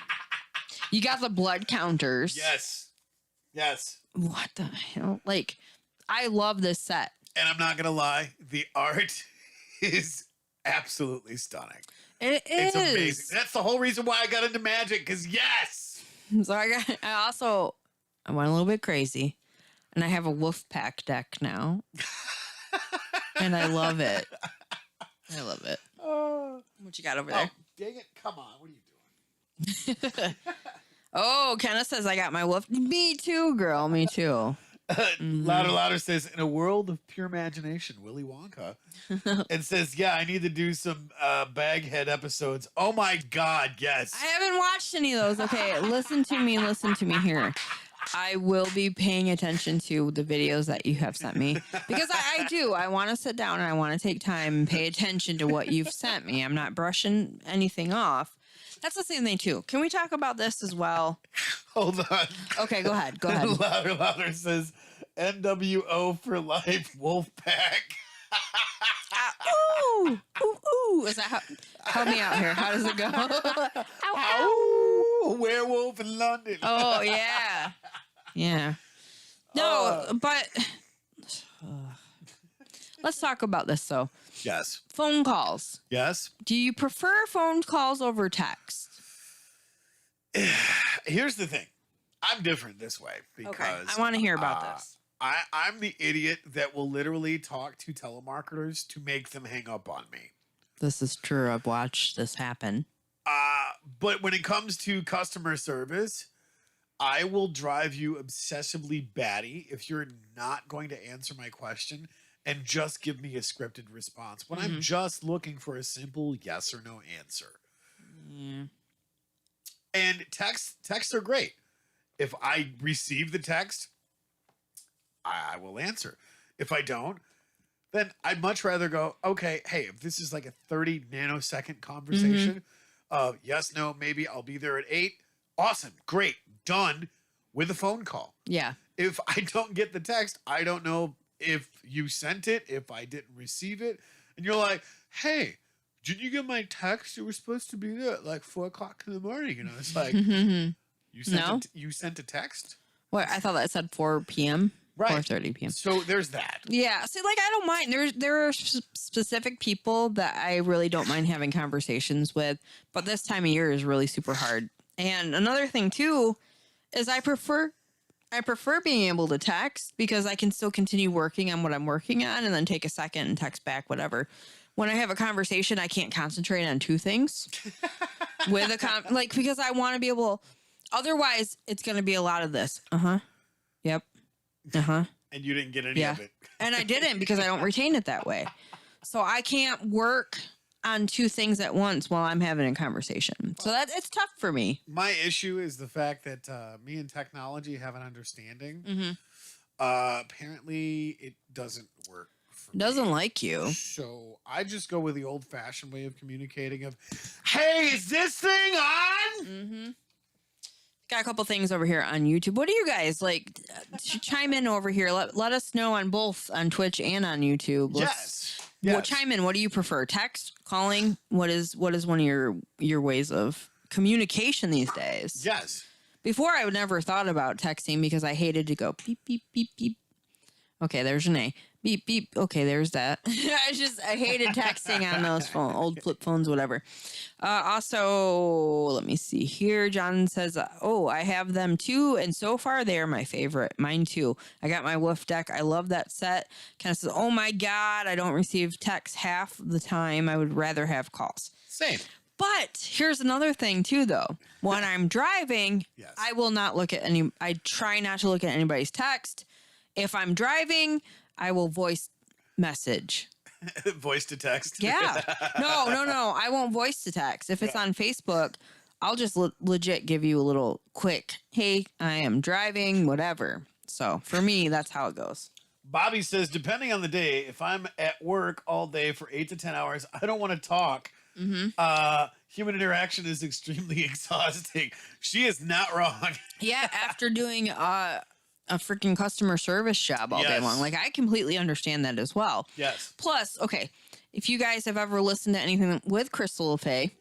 You got the blood counters. Yes. What the hell? Like, I love this set. And I'm not going to lie, the art is absolutely stunning. It's amazing. That's the whole reason why I got into Magic, because yes! So I went a little bit crazy, and I have a wolf pack deck now. And I love it. I love it. Oh, What you got over Oh, there? dang it. Come on. What are you doing? Oh, Kenneth says I got my wolf. Me too, girl. Me too. Louder says, in a world of pure imagination, Willy Wonka. It says, yeah, I need to do some Baghead episodes. Oh my God, yes. I haven't watched any of those. Okay, listen to me here. I will be paying attention to the videos that you have sent me because I do. I want to sit down and I want to take time and pay attention to what you've sent me. I'm not brushing anything off. That's the same thing too. Can we talk about this as well? Hold on. Okay, go ahead. Louder says, NWO for life, Wolfpack. Ooh, ooh, ooh. Is that how? Help me out here. How does it go? Ow, ow. Werewolf in London. Oh yeah, yeah. No, but let's talk about this though. Yes. Phone calls. Yes. Do you prefer phone calls over text? Here's the thing. I'm different this way because I want to hear about this. I'm the idiot that will literally talk to telemarketers to make them hang up on me. This is true. I've watched this happen. But when it comes to customer service, I will drive you obsessively batty if you're not going to answer my question and just give me a scripted response when I'm just looking for a simple yes or no answer. Yeah. And texts are great. If I receive the text, I will answer. If I don't, then I'd much rather go, okay, hey, if this is like a 30 nanosecond conversation, yes, no, maybe I'll be there at 8. Awesome, great, done with a phone call. Yeah. If I don't get the text, I don't know if you sent it, if I didn't receive it. And you're like, hey, did you get my text? It was supposed to be there at like 4 o'clock in the morning. And I was like, you sent a text? What? I thought that said 4 p.m. Right. 4:30 p.m. So there's that. Yeah. See, like, I don't mind. There are specific people that I really don't mind having conversations with, but this time of year is really super hard. And another thing too is I prefer being able to text because I can still continue working on what I'm working on and then take a second and text back, whatever. When I have a conversation, I can't concentrate on two things with because I want to be able. Otherwise, it's going to be a lot of this. Yep. And you didn't get any of it. And I didn't because I don't retain it that way. So I can't work on two things at once while I'm having a conversation. So it's tough for me. My issue is the fact that me and technology have an understanding. Apparently, it doesn't work for me. Doesn't like you. So I just go with the old-fashioned way of communicating of, hey, is this thing on? Got a couple things over here on YouTube. What do you guys like? Chime in over here. Let us know on both on Twitch and on YouTube. Yes. Well, chime in. What do you prefer? Text, calling? What is one of your ways of communication these days? Yes. Before I would never thought about texting because I hated to go beep beep beep beep. Okay, there's Janae. Beep beep. Okay, there's that. I hated texting on those old flip phones, whatever. Also, let me see here. John says, "Oh, I have them too, and so far they are my favorite. Mine too. I got my Wolf deck. I love that set." Kind of says, "Oh my god, I don't receive texts half the time. I would rather have calls." Same. But here's another thing too, though. When I'm driving, I will not look at any. I try not to look at anybody's text. If I'm driving, I will voice message. Voice to text? Yeah. No. I won't voice to text. If it's on Facebook, I'll just legit give you a little quick, hey, I am driving, whatever. So for me, that's how it goes. Bobby says, depending on the day, if I'm at work all day for 8 to 10 hours, I don't want to talk. Human interaction is extremely exhausting. She is not wrong. Yeah, after doing a freaking customer service job all day long. Like, I completely understand that as well. Yes. Plus, okay, if you guys have ever listened to anything with Crystal LeFay,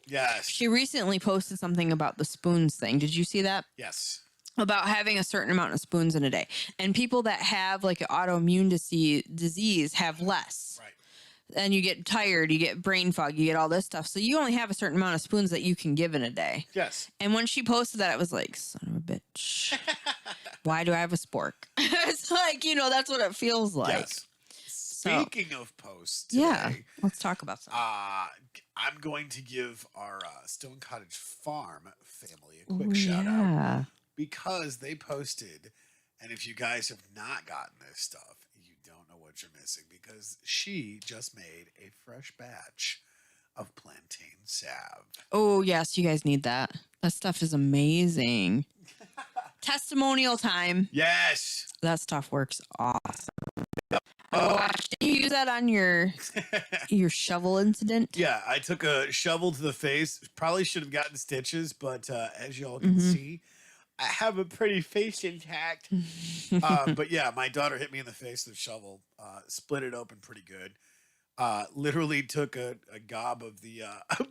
she recently posted something about the spoons thing. Did you see that? Yes. About having a certain amount of spoons in a day. And people that have like an autoimmune disease have less. Right. And you get tired, you get brain fog, you get all this stuff. So you only have a certain amount of spoons that you can give in a day. Yes. And when she posted that, I was like, son of a bitch. Why do I have a spork? It's like, that's what it feels like. Yes. Speaking of posts today, let's talk about something. I'm going to give our Stone Cottage Farm family a Ooh, quick shout out yeah. because they posted, and if you guys have not gotten this stuff, you don't know what you're missing because she just made a fresh batch of Plantain Salve. Oh, yes, you guys need that. That stuff is amazing. Testimonial time. Yes. That stuff works awesome. Did you use that on your shovel incident? Yeah, I took a shovel to the face. Probably should have gotten stitches, but as y'all can Mm-hmm. see, I have a pretty face intact. But yeah, my daughter hit me in the face with a shovel, split it open pretty good. Literally took a gob of the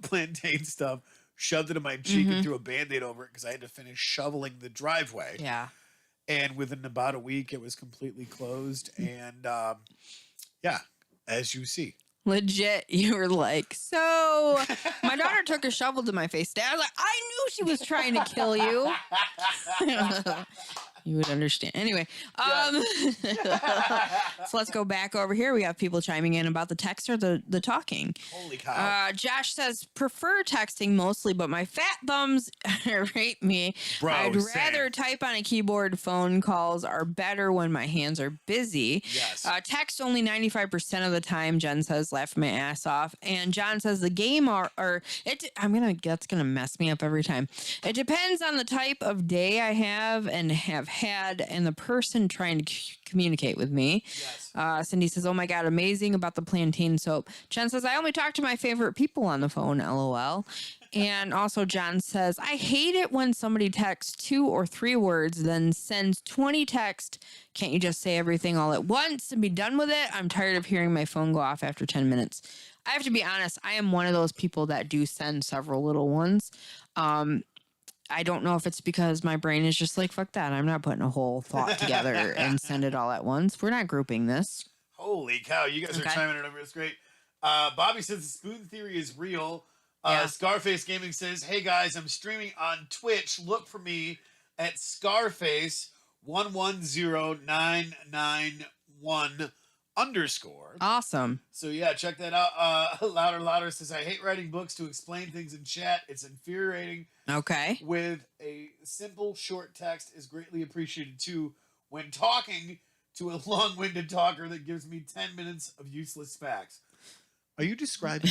plantain stuff, shoved it in my cheek, and threw a Band-Aid over it because I had to finish shoveling the driveway. Yeah. And within about a week, it was completely closed. And yeah, as you see. Legit, you were like, so my daughter took a shovel to my face. Dad, I was like, I knew she was trying to kill you. You would understand. Anyway, so let's go back over here. We have people chiming in about the text or the talking. Holy cow. Josh says, prefer texting mostly, but my fat thumbs rape me. Bro, I'd rather same. type on a keyboard. Phone calls are better when my hands are busy. Yes. Text only 95% of the time, Jen says, laughing my ass off. And John says the game that's gonna mess me up every time. It depends on the type of day I have and have had and the person trying to communicate with me. Yes. Cindy says, oh my God, amazing about the plantain soap. Jen says, I only talk to my favorite people on the phone, LOL. And also John says, I hate it when somebody texts 2 or 3 words, then sends 20 texts. Can't you just say everything all at once and be done with it? I'm tired of hearing my phone go off after 10 minutes. I have to be honest, I am one of those people that do send several little ones. I don't know if it's because my brain is just like, fuck that. I'm not putting a whole thought together and send it all at once. We're not grouping this. Holy cow. You guys are chiming in over. It's great. Bobby says the spoon theory is real. Scarface Gaming says, hey guys, I'm streaming on Twitch. Look for me at Scarface 110991 _. Awesome. So yeah, check that out. Louder says, I hate writing books to explain things in chat. It's infuriating. Okay. With a simple short text is greatly appreciated too when talking to a long-winded talker that gives me 10 minutes of useless facts. Are you describing?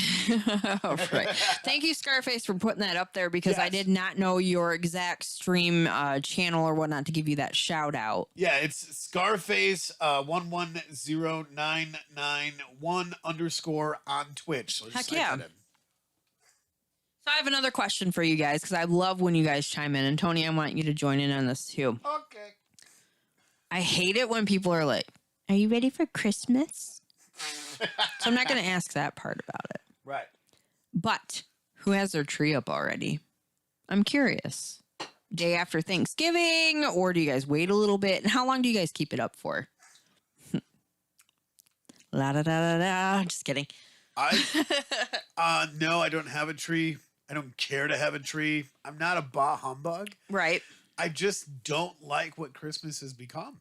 Oh, right. Thank you, Scarface, for putting that up there because I did not know your exact stream channel or whatnot to give you that shout out. Yeah, it's Scarface 110991 _ on Twitch. So Heck yeah. So I have another question for you guys because I love when you guys chime in. And Tony, I want you to join in on this too. Okay. I hate it when people are like, are you ready for Christmas? So I'm not going to ask that part about it. Right. But who has their tree up already? I'm curious. Day after Thanksgiving, or do you guys wait a little bit? And how long do you guys keep it up for? La da da da da. Just kidding. No, I don't have a tree. I don't care to have a tree. I'm not a bah humbug. Right. I just don't like what Christmas has become.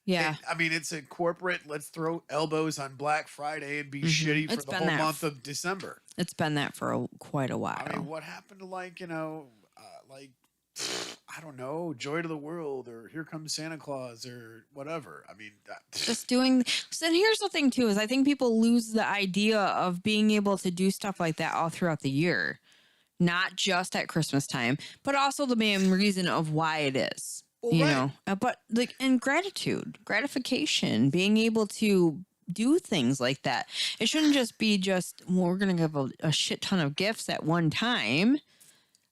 Yeah. It's a corporate, let's throw elbows on Black Friday and be shitty for the whole month of December. It's been that for quite a while. What happened to I don't know, Joy to the World or Here Comes Santa Claus or whatever. Just doing. And here's the thing too, is I think people lose the idea of being able to do stuff like that all throughout the year. Not just at Christmas time, but also the main reason of why it is. Well, you know, but and gratification, being able to do things like that. It shouldn't just be we're going to give a shit ton of gifts at one time,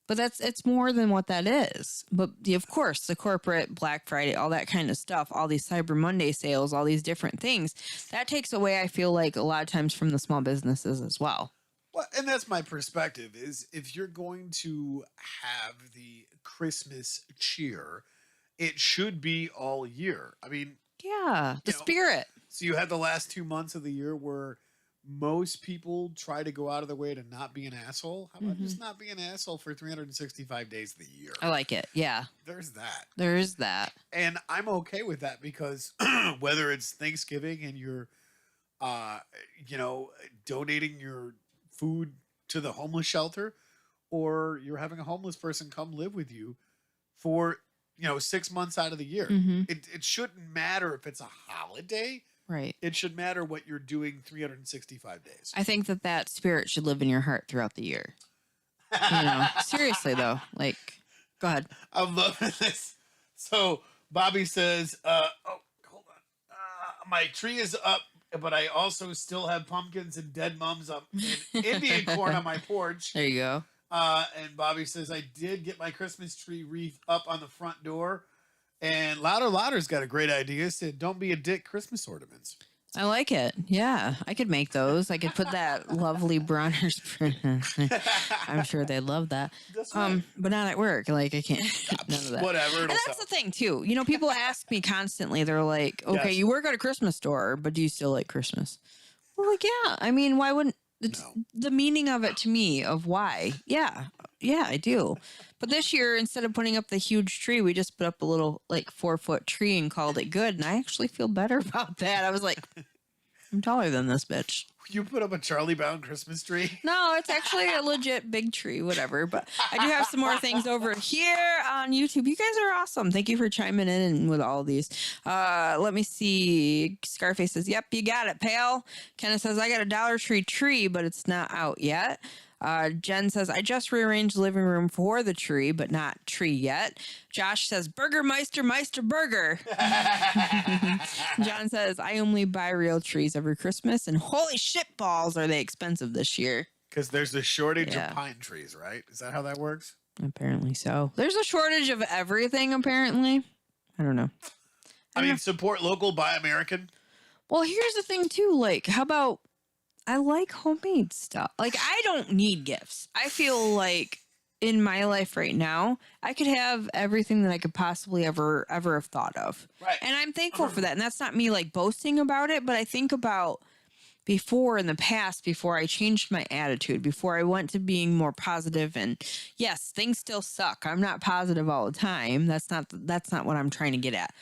but it's more than what that is. But of course, the corporate Black Friday, all that kind of stuff, all these Cyber Monday sales, all these different things, that takes away, I feel like, a lot of times from the small businesses as well. Well, and that's my perspective is if you're going to have the Christmas cheer, it should be all year. Yeah, the spirit. So you had the last 2 months of the year where most people try to go out of their way to not be an asshole. How about just not be an asshole for 365 days of the year? I like it. Yeah. There's that. There is that. And I'm okay with that because whether it's Thanksgiving and you're, donating your food to the homeless shelter, or you're having a homeless person come live with you for 6 months out of the year. It shouldn't matter if it's a holiday. Right. It should matter what you're doing 365 days. I think that spirit should live in your heart throughout the year. Seriously though, like, go ahead. I'm loving this. So Bobby says, hold on. My tree is up, but I also still have pumpkins and dead mums up and Indian corn on my porch. There you go. And Bobby says, I did get my Christmas tree wreath up on the front door. And Louder's got a great idea. Said, don't be a dick, Christmas ornaments. I like it. Yeah, I could make those. I could put that lovely Bronner's print. I'm sure they'd love that. Right. But not at work. Like, I can't. None of that. Whatever. And that's the thing too. People ask me constantly. They're like, "Okay, you work at a Christmas store, but do you still like Christmas?" Well, like, yeah. I mean, why wouldn't? It's the meaning of it to me of why. Yeah, I do. But this year, instead of putting up the huge tree, we just put up a little 4-foot tree and called it good. And I actually feel better about that. I was like, I'm taller than this bitch. You put up a Charlie Brown Christmas tree? No, it's actually a legit big tree, whatever. But I do have some more things over here on YouTube. You guys are awesome. Thank you for chiming in with all of these. Let me see. Scarface says, yep, you got it, pal. Kenneth says, I got a Dollar tree, but it's not out yet. Jen says, I just rearranged the living room for the tree, but not tree yet. Josh says, Meister Burger. John says, I only buy real trees every Christmas, and holy shit balls are they expensive this year. Because there's a shortage of pine trees, right? Is that how that works? Apparently so. There's a shortage of everything, apparently. I don't know. I mean, support local, buy American. Well, here's the thing, too. Like, how about I like homemade stuff. Like, I don't need gifts. I feel like in my life right now, I could have everything that I could possibly ever have thought of. Right. And I'm thankful for that. And that's not me boasting about it, but I think about before in the past, before I changed my attitude, before I went to being more positive. And yes, things still suck. I'm not positive all the time. That's not what I'm trying to get at.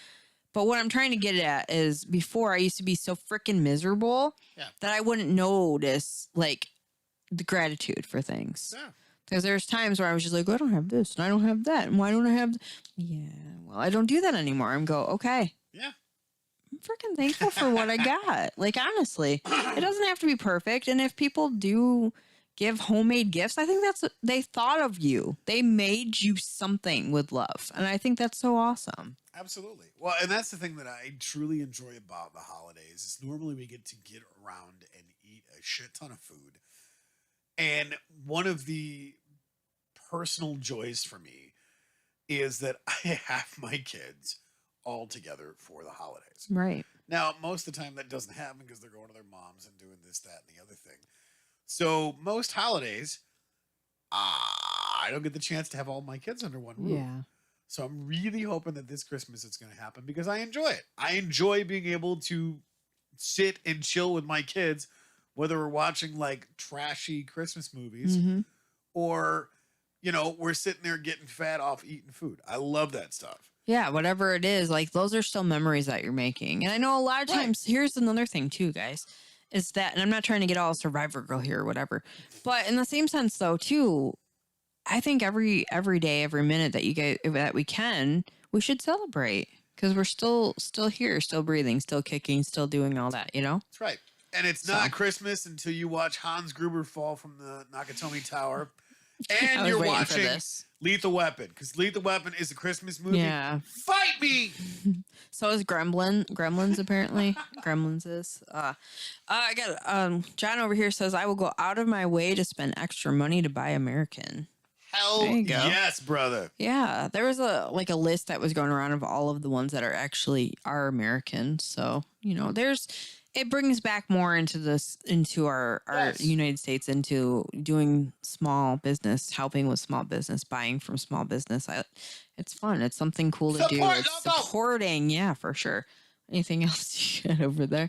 But what I'm trying to get at is before I used to be so freaking miserable that I wouldn't notice the gratitude for things. Yeah. Because there's times where I was just like, I don't have this and I don't have that. And why don't I have? Well, I don't do that anymore. I'm okay. Yeah. I'm freaking thankful for what I got. Honestly, it doesn't have to be perfect. And if people do give homemade gifts, I think they thought of you. They made you something with love. And I think that's so awesome. Absolutely. Well, and that's the thing that I truly enjoy about the holidays is normally we get to get around and eat a shit ton of food. And one of the personal joys for me is that I have my kids all together for the holidays. Right. Now, most of the time that doesn't happen because they're going to their moms and doing this, that, and the other thing. So most holidays, I don't get the chance to have all my kids under one roof. Yeah. So I'm really hoping that this Christmas it's going to happen because I enjoy it. I enjoy being able to sit and chill with my kids, whether we're watching trashy Christmas movies or, we're sitting there getting fat off eating food. I love that stuff. Yeah, whatever it is, those are still memories that you're making. And I know a lot of times, here's another thing too, guys, is that, and I'm not trying to get all Survivor girl here or whatever, but in the same sense though, too, I think every day, every minute that we should celebrate because we're still here, still breathing, still kicking, still doing all that, That's right. And it's not Christmas until you watch Hans Gruber fall from the Nakatomi Tower. And you're watching Lethal Weapon because Lethal Weapon is a Christmas movie. Yeah. Fight me. So is Gremlins apparently. Gremlins is. I got John over here says I will go out of my way to spend extra money to buy American. Hell yes, brother. Yeah, there was a list that was going around of all of the ones that are American. So it brings back more into our United States, into doing small business, helping with small business, buying from small business. It's fun. It's something cool to do. It's supporting, yeah, for sure. Anything else you got over there?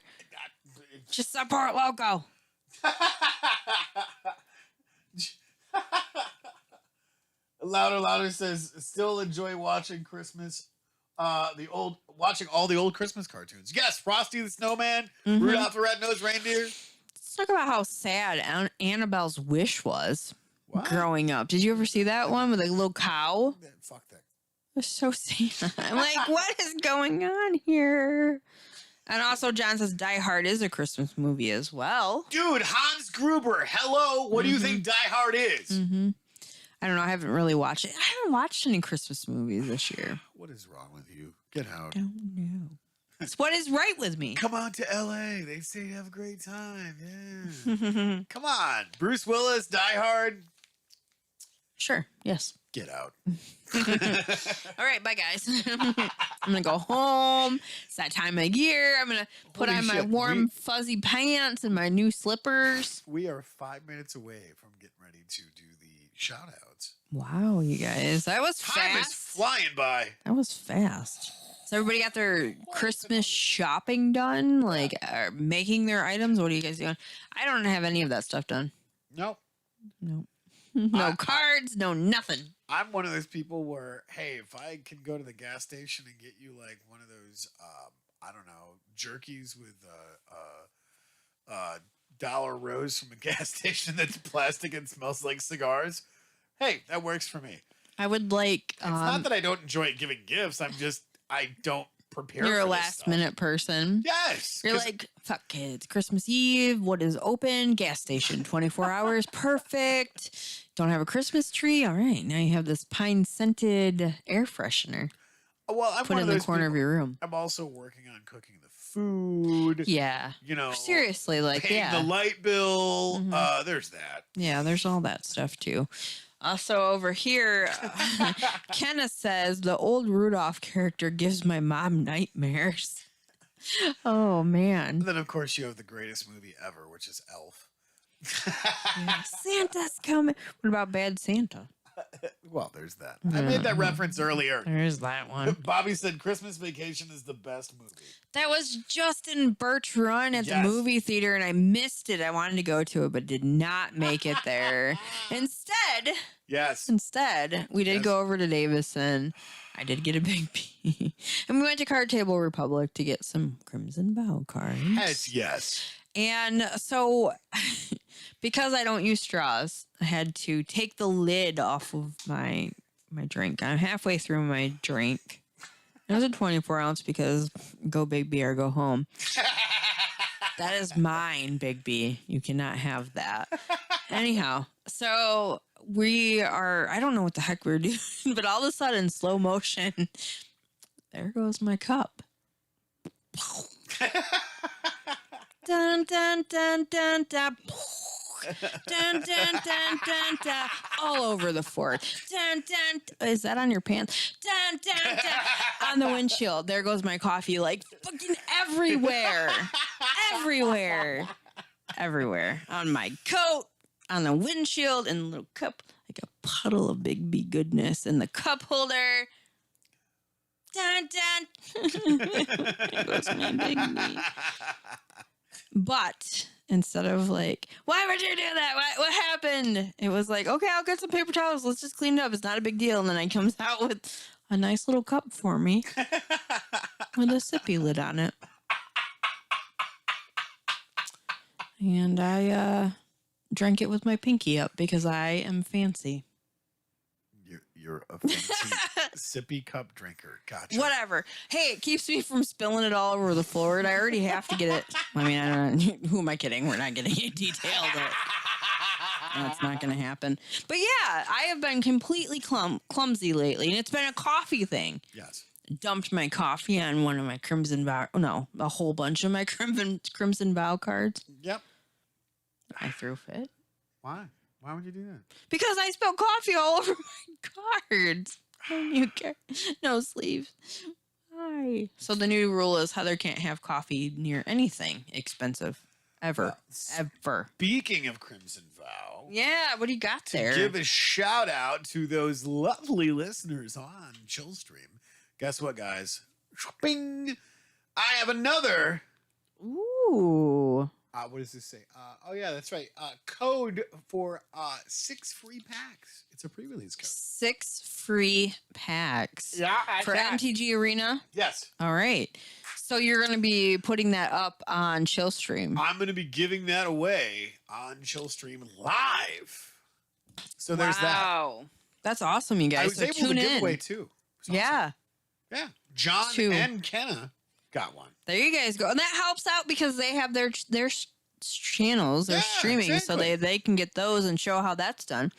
Just support local. Louder says, still enjoy watching Christmas, watching all the old Christmas cartoons. Yes, Frosty the Snowman, Rudolph the Red-Nosed Reindeer. Let's talk about how sad Annabelle's wish was What? growing up. Did you ever see that one with a little cow? Fuck that. It was so sad. I'm like, what is going on here? And also, John says Die Hard is a Christmas movie as well. Dude, Hans Gruber, hello. What do you think Die Hard is? Mm-hmm. I don't know. I haven't really watched it. I haven't watched any Christmas movies this year. What is wrong with you? Get out. I don't know. It's what is right with me. Come on to LA. They say you have a great time. Yeah. Come on. Bruce Willis, Die Hard. Sure. Yes. Get out. All right. Bye, guys. I'm going to go home. It's that time of year. I'm going to put Holy on my shit, warm, fuzzy pants and my new slippers. We are 5 minutes away from getting ready to do the shout outs. Wow, you guys. That was Time fast. is flying by. That was fast. So everybody got their Christmas shopping done? Like making their items? What are you guys doing? I don't have any of that stuff done. Nope. No. No cards, no nothing. I'm one of those people where, hey, if I can go to the gas station and get you like one of those, I don't know, jerkies with dollar rose from a gas station that's plastic and smells like cigars, hey, that works for me. I would like. It's not that I don't enjoy giving gifts. I don't prepare. You're for a this last stuff. minute person. Yes. You're like, fuck kids. Christmas Eve. What is open? Gas station. 24 hours. Perfect. Don't have a Christmas tree. All right. Now you have this pine scented air freshener. well, I'm Put one in of the those corner of people- your room. I'm also working on cooking the food. Yeah. You know, Seriously, like, paying yeah. the light bill. Mhm. There's that. Yeah, there's all that stuff too. So over here, Kenneth says the old Rudolph character gives my mom nightmares. Oh And man, then, of course, you have the greatest movie ever, which is Elf. yeah, Santa's coming. What about Bad Santa? Well, there's that. I made that reference earlier. There's that one. Bobby said Christmas Vacation is the best movie. That was just in Birch Run at the Yes. movie theater, and I missed it. I wanted to go to it, but did not make it there. Yes. Instead, we did Yes. go over to Davison. I did get a Big P. And we went to Card Table Republic to get some Crimson Bow cards. Yes. And so, because I don't use straws, I had to take the lid off of my drink. I'm halfway through my drink. It was a 24-ounce because go Big B or go home. That is mine, Big B. You cannot have that. Anyhow, so I don't know what the heck we're doing, but all of a sudden, slow motion, there goes my cup. Dun, dun, dun, dun, dun. Dun, dun, dun, dun, dun. All over the fort. Dun, dun. Is that on your pants? Dun, dun, dun. On the windshield. There goes my coffee, like fucking everywhere. Everywhere. Everywhere. On my coat, on the windshield, and a little cup, like a puddle of Big B goodness in the cup holder. Dun, dun. There goes my Big B. But instead of like, why would you do that? What happened? It was like, okay, I'll get some paper towels. Let's just clean it up. It's not a big deal. And then he comes out with a nice little cup for me with a sippy lid on it. And I drank it with my pinky up because I am fancy. You're a fancy sippy cup drinker. Gotcha. Whatever. Hey, it keeps me from spilling it all over the floor, and I already have to get it. I mean, I don't know. Who am I kidding? We're not getting it detailed. That's not going to happen. But yeah, I have been completely clumsy lately, and it's been a coffee thing. Yes. Dumped my coffee on one of my Crimson Vow. No, a whole bunch of my Crimson Vow cards. Yep. I threw a fit. Why? Why would you do that? Because I spilled coffee all over my cards. Don't you care? No sleeves. Why? So the new rule is Heather can't have coffee near anything expensive. Ever. Ever. Speaking of Crimson Vow, Yeah, what do you got there? give a shout out to those lovely listeners on Chillstream. Guess what, guys? Bing! I have another Ooh. what does this say? Oh yeah, that's right. Code for 6 free packs. It's a pre-release code. 6 free packs. Yeah, for MTG Arena. Yes. All right. So you're going to be putting that up on Chillstream. I'm going to be giving that away on Chillstream live. So there's that. Wow. That's awesome, you guys. I was so able tune to give in. away two. Awesome. Yeah. Yeah. John 2. and Kenna got one. There you guys go. And that helps out because they have their channels, they're streaming, exactly. so they can get those and show how that's done.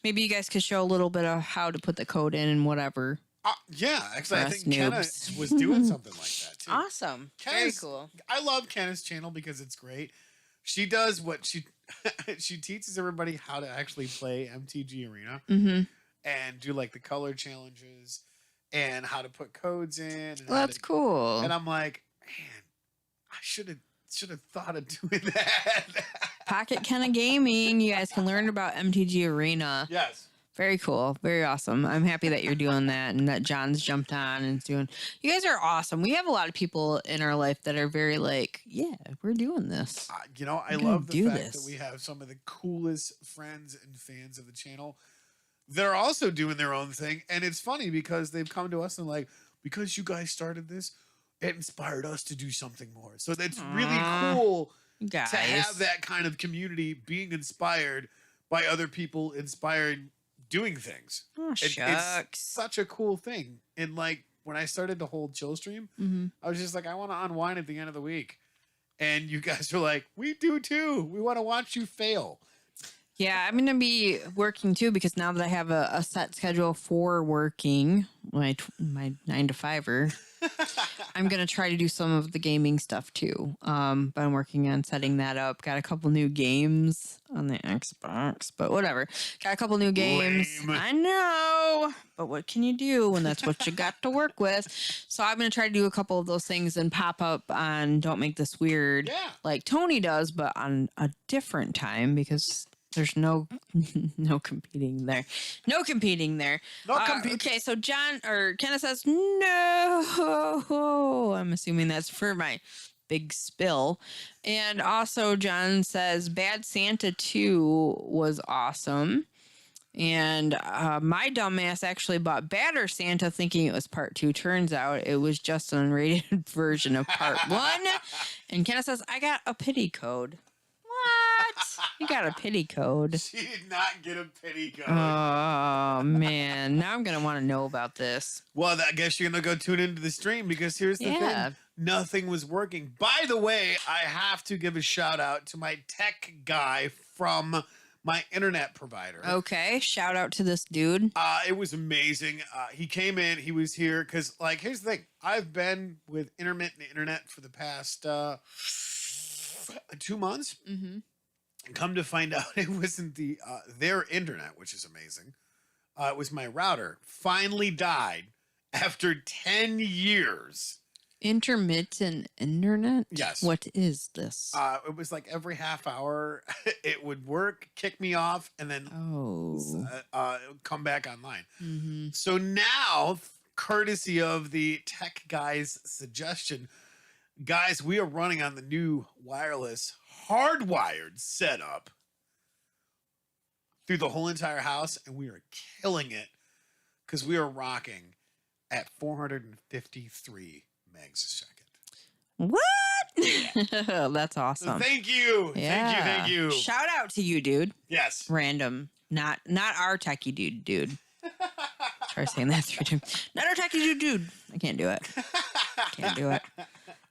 Maybe you guys could show a little bit of how to put the code in and whatever. Yeah, actually, I us think Kenna noobs. was doing something like that too. Awesome. Very cool. I love Kenna's channel because it's great. She does what she she teaches everybody how to actually play MTG Arena and do like the color challenges and how to put codes in. And Well, that's cool. And I'm like, man, I should have thought of doing that. Pocket Kenna Gaming. You guys can learn about MTG Arena. Yes. Very cool. Very awesome. I'm happy that you're doing that and that John's jumped on and is doing. You guys are awesome. We have a lot of people in our life that are very like, yeah, we're doing this. I love the fact that we have some of the coolest friends and fans of the channel. They're also doing their own thing. And it's funny because they've come to us and like, because you guys started this, it inspired us to do something more. So that's really cool to have that kind of community being inspired by other people inspired doing things. Oh, It's such a cool thing. And like when I started to hold Chill Stream, I was just like, I want to unwind at the end of the week. And you guys are like, we do too. We want to watch you fail. Yeah, I'm going to be working too because now that I have a set schedule for working, my 9-to-5er, I'm going to try to do some of the gaming stuff too. But I'm working on setting that up. Got a couple new games on the Xbox, but whatever. Got a couple new games. Lame. I know, but what can you do when that's what you got to work with? So I'm going to try to do a couple of those things and pop up on Don't Make This Weird like Tony does, but on a different time because there's no competing there. No competing there. Okay, so Kenna says no. I'm assuming that's for my big spill. And also John says Bad Santa 2 was awesome. And my dumbass actually bought Badder Santa thinking it was part 2. Turns out it was just an unrated version of part 1. And Kenna says, I got a pity code. What? You got a pity code. She did not get a pity code. Oh, man. Now I'm going to want to know about this. Well, I guess you're going to go tune into the stream because here's the thing. Nothing was working. By the way, I have to give a shout out to my tech guy from my internet provider. Okay. Shout out to this dude. It was amazing. He came in. He was here because, like, here's the thing. I've been with intermittent internet for the past 2 months. And come to find out, it wasn't their internet, which is amazing. It was my router. Finally died after 10 years. Intermittent internet? Yes. What is this? It was like every half hour it would work, kick me off, and then come back online. So now, courtesy of the tech guy's suggestion, guys, we are running on the new wireless hardwired setup through the whole entire house, and we are killing it because we are rocking at 453 megs a second. What? That's awesome. Thank you. Yeah. Thank you. Shout out to you, dude. Yes. Random. Not our techie dude. Try saying that 3 times. Not our techie dude. I can't do it. Can't do it.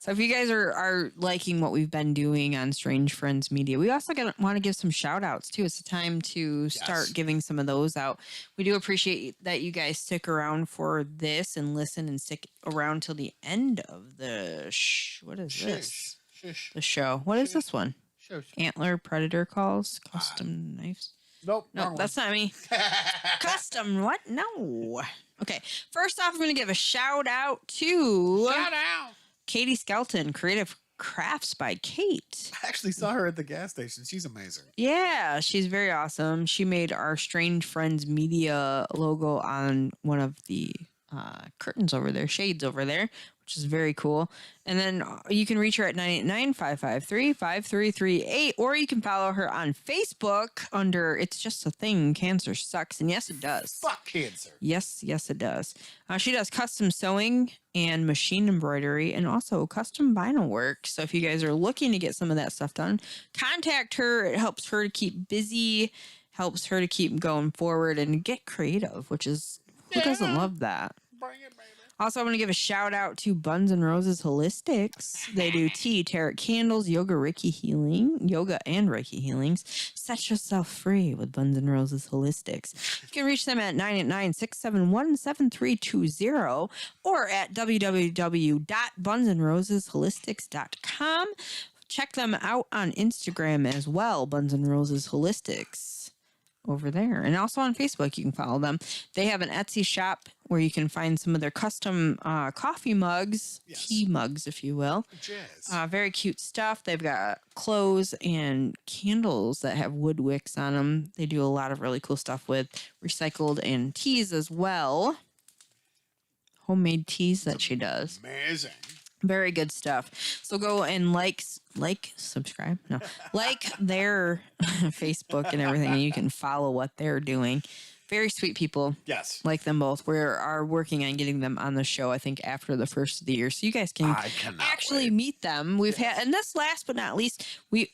So if you guys are liking what we've been doing on Strange Friends Media, we also want to give some shout outs too. It's the time to start giving some of those out. We do appreciate that you guys stick around for this and listen and stick around till the end of the what is this? The show. What is this one? Antler Predator Calls, Custom Knives. Nope. No, that's not me. Custom what? No. Okay. First off, I'm going to give a shout out to Katie Skelton, Creative Crafts by Kate. I actually saw her at the gas station. She's amazing. Yeah, she's very awesome. She made our Strange Friends Media logo on one of the curtains over there, shades over there, which is very cool. And then you can reach her at 989-553-5338, or you can follow her on Facebook under It's Just a Thing, Cancer Sucks. And yes, it does. Fuck cancer. Yes, it does. She does custom sewing and machine embroidery and also custom vinyl work. So if you guys are looking to get some of that stuff done, contact her. It helps her to keep busy, helps her to keep going forward and get creative, which is, who doesn't love that? Bring it, baby. Also, I want to give a shout out to Buns and Roses Holistics. They do tea, tarot candles, yoga and Reiki healings. Set yourself free with Buns and Roses Holistics. You can reach them at 989-671-7320 or at www.bunsandrosesholistics.com. Check them out on Instagram as well, Buns and Roses Holistics. Over there. And also on Facebook, you can follow them. They have an Etsy shop where you can find some of their custom coffee mugs, tea mugs, if you will. Very cute stuff. They've got clothes and candles that have wood wicks on them. They do a lot of really cool stuff with recycled and teas as well. Homemade teas that she does. Amazing. Very good stuff. So go and subscribe. No, like their Facebook and everything, and you can follow what they're doing. Very sweet people. Yes. Like them both. We are working on getting them on the show, I think, after the first of the year. So you guys can actually meet them. We've had, and this last but not least, we've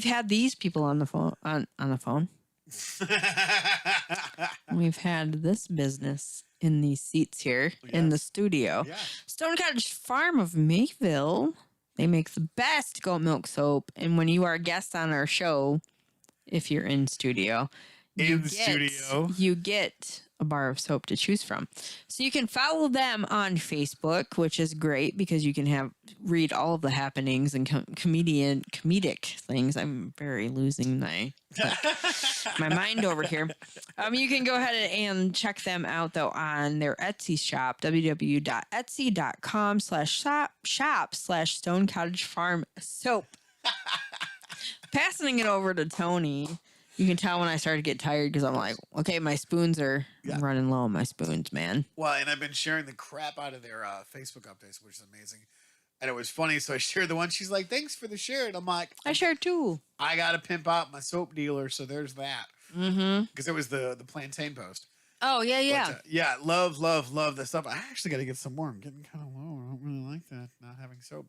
had these people on the phone, on the phone. We've had this business in these seats here in the studio. Yeah. Stone Cottage Farm of Mayville. They make the best goat milk soap. And when you are a guest on our show, if you're in studio, you get a bar of soap to choose from. So you can follow them on Facebook, which is great because you can read all of the happenings and comedic things. I'm very losing my mind over here. You can go ahead and check them out though on their Etsy shop, www.etsy.com/shop/Stone Cottage Farm Soap. Passing it over to Tony. You can tell when I started to get tired because I'm like, okay, my spoons are running low on my spoons, man. Well, and I've been sharing the crap out of their Facebook updates, which is amazing. And it was funny, so I shared the one. She's like, thanks for the share. And I'm like, I shared too. I got to pimp out my soap dealer, so there's that. Because it was the Plantain post. Oh, yeah. But, love the stuff. I actually got to get some more. I'm getting kind of low. I don't really like that, not having soap.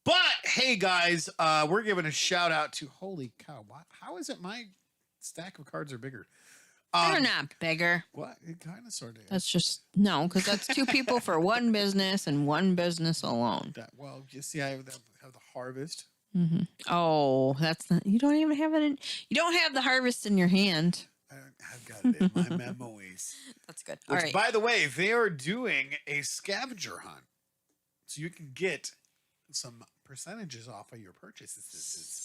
But, hey, guys, we're giving a shout out to, holy cow, how is it my stack of cards are bigger? They're not bigger. What? It kind of sort of is. That's just, no, because that's two people for one business and one business alone. Well, you see, I have the harvest. Oh, that's not, you don't even have it you don't have the harvest in your hand. I've got it in my memories. That's good. Which, all right. By the way, they are doing a scavenger hunt. So you can get some percentages off of your purchases.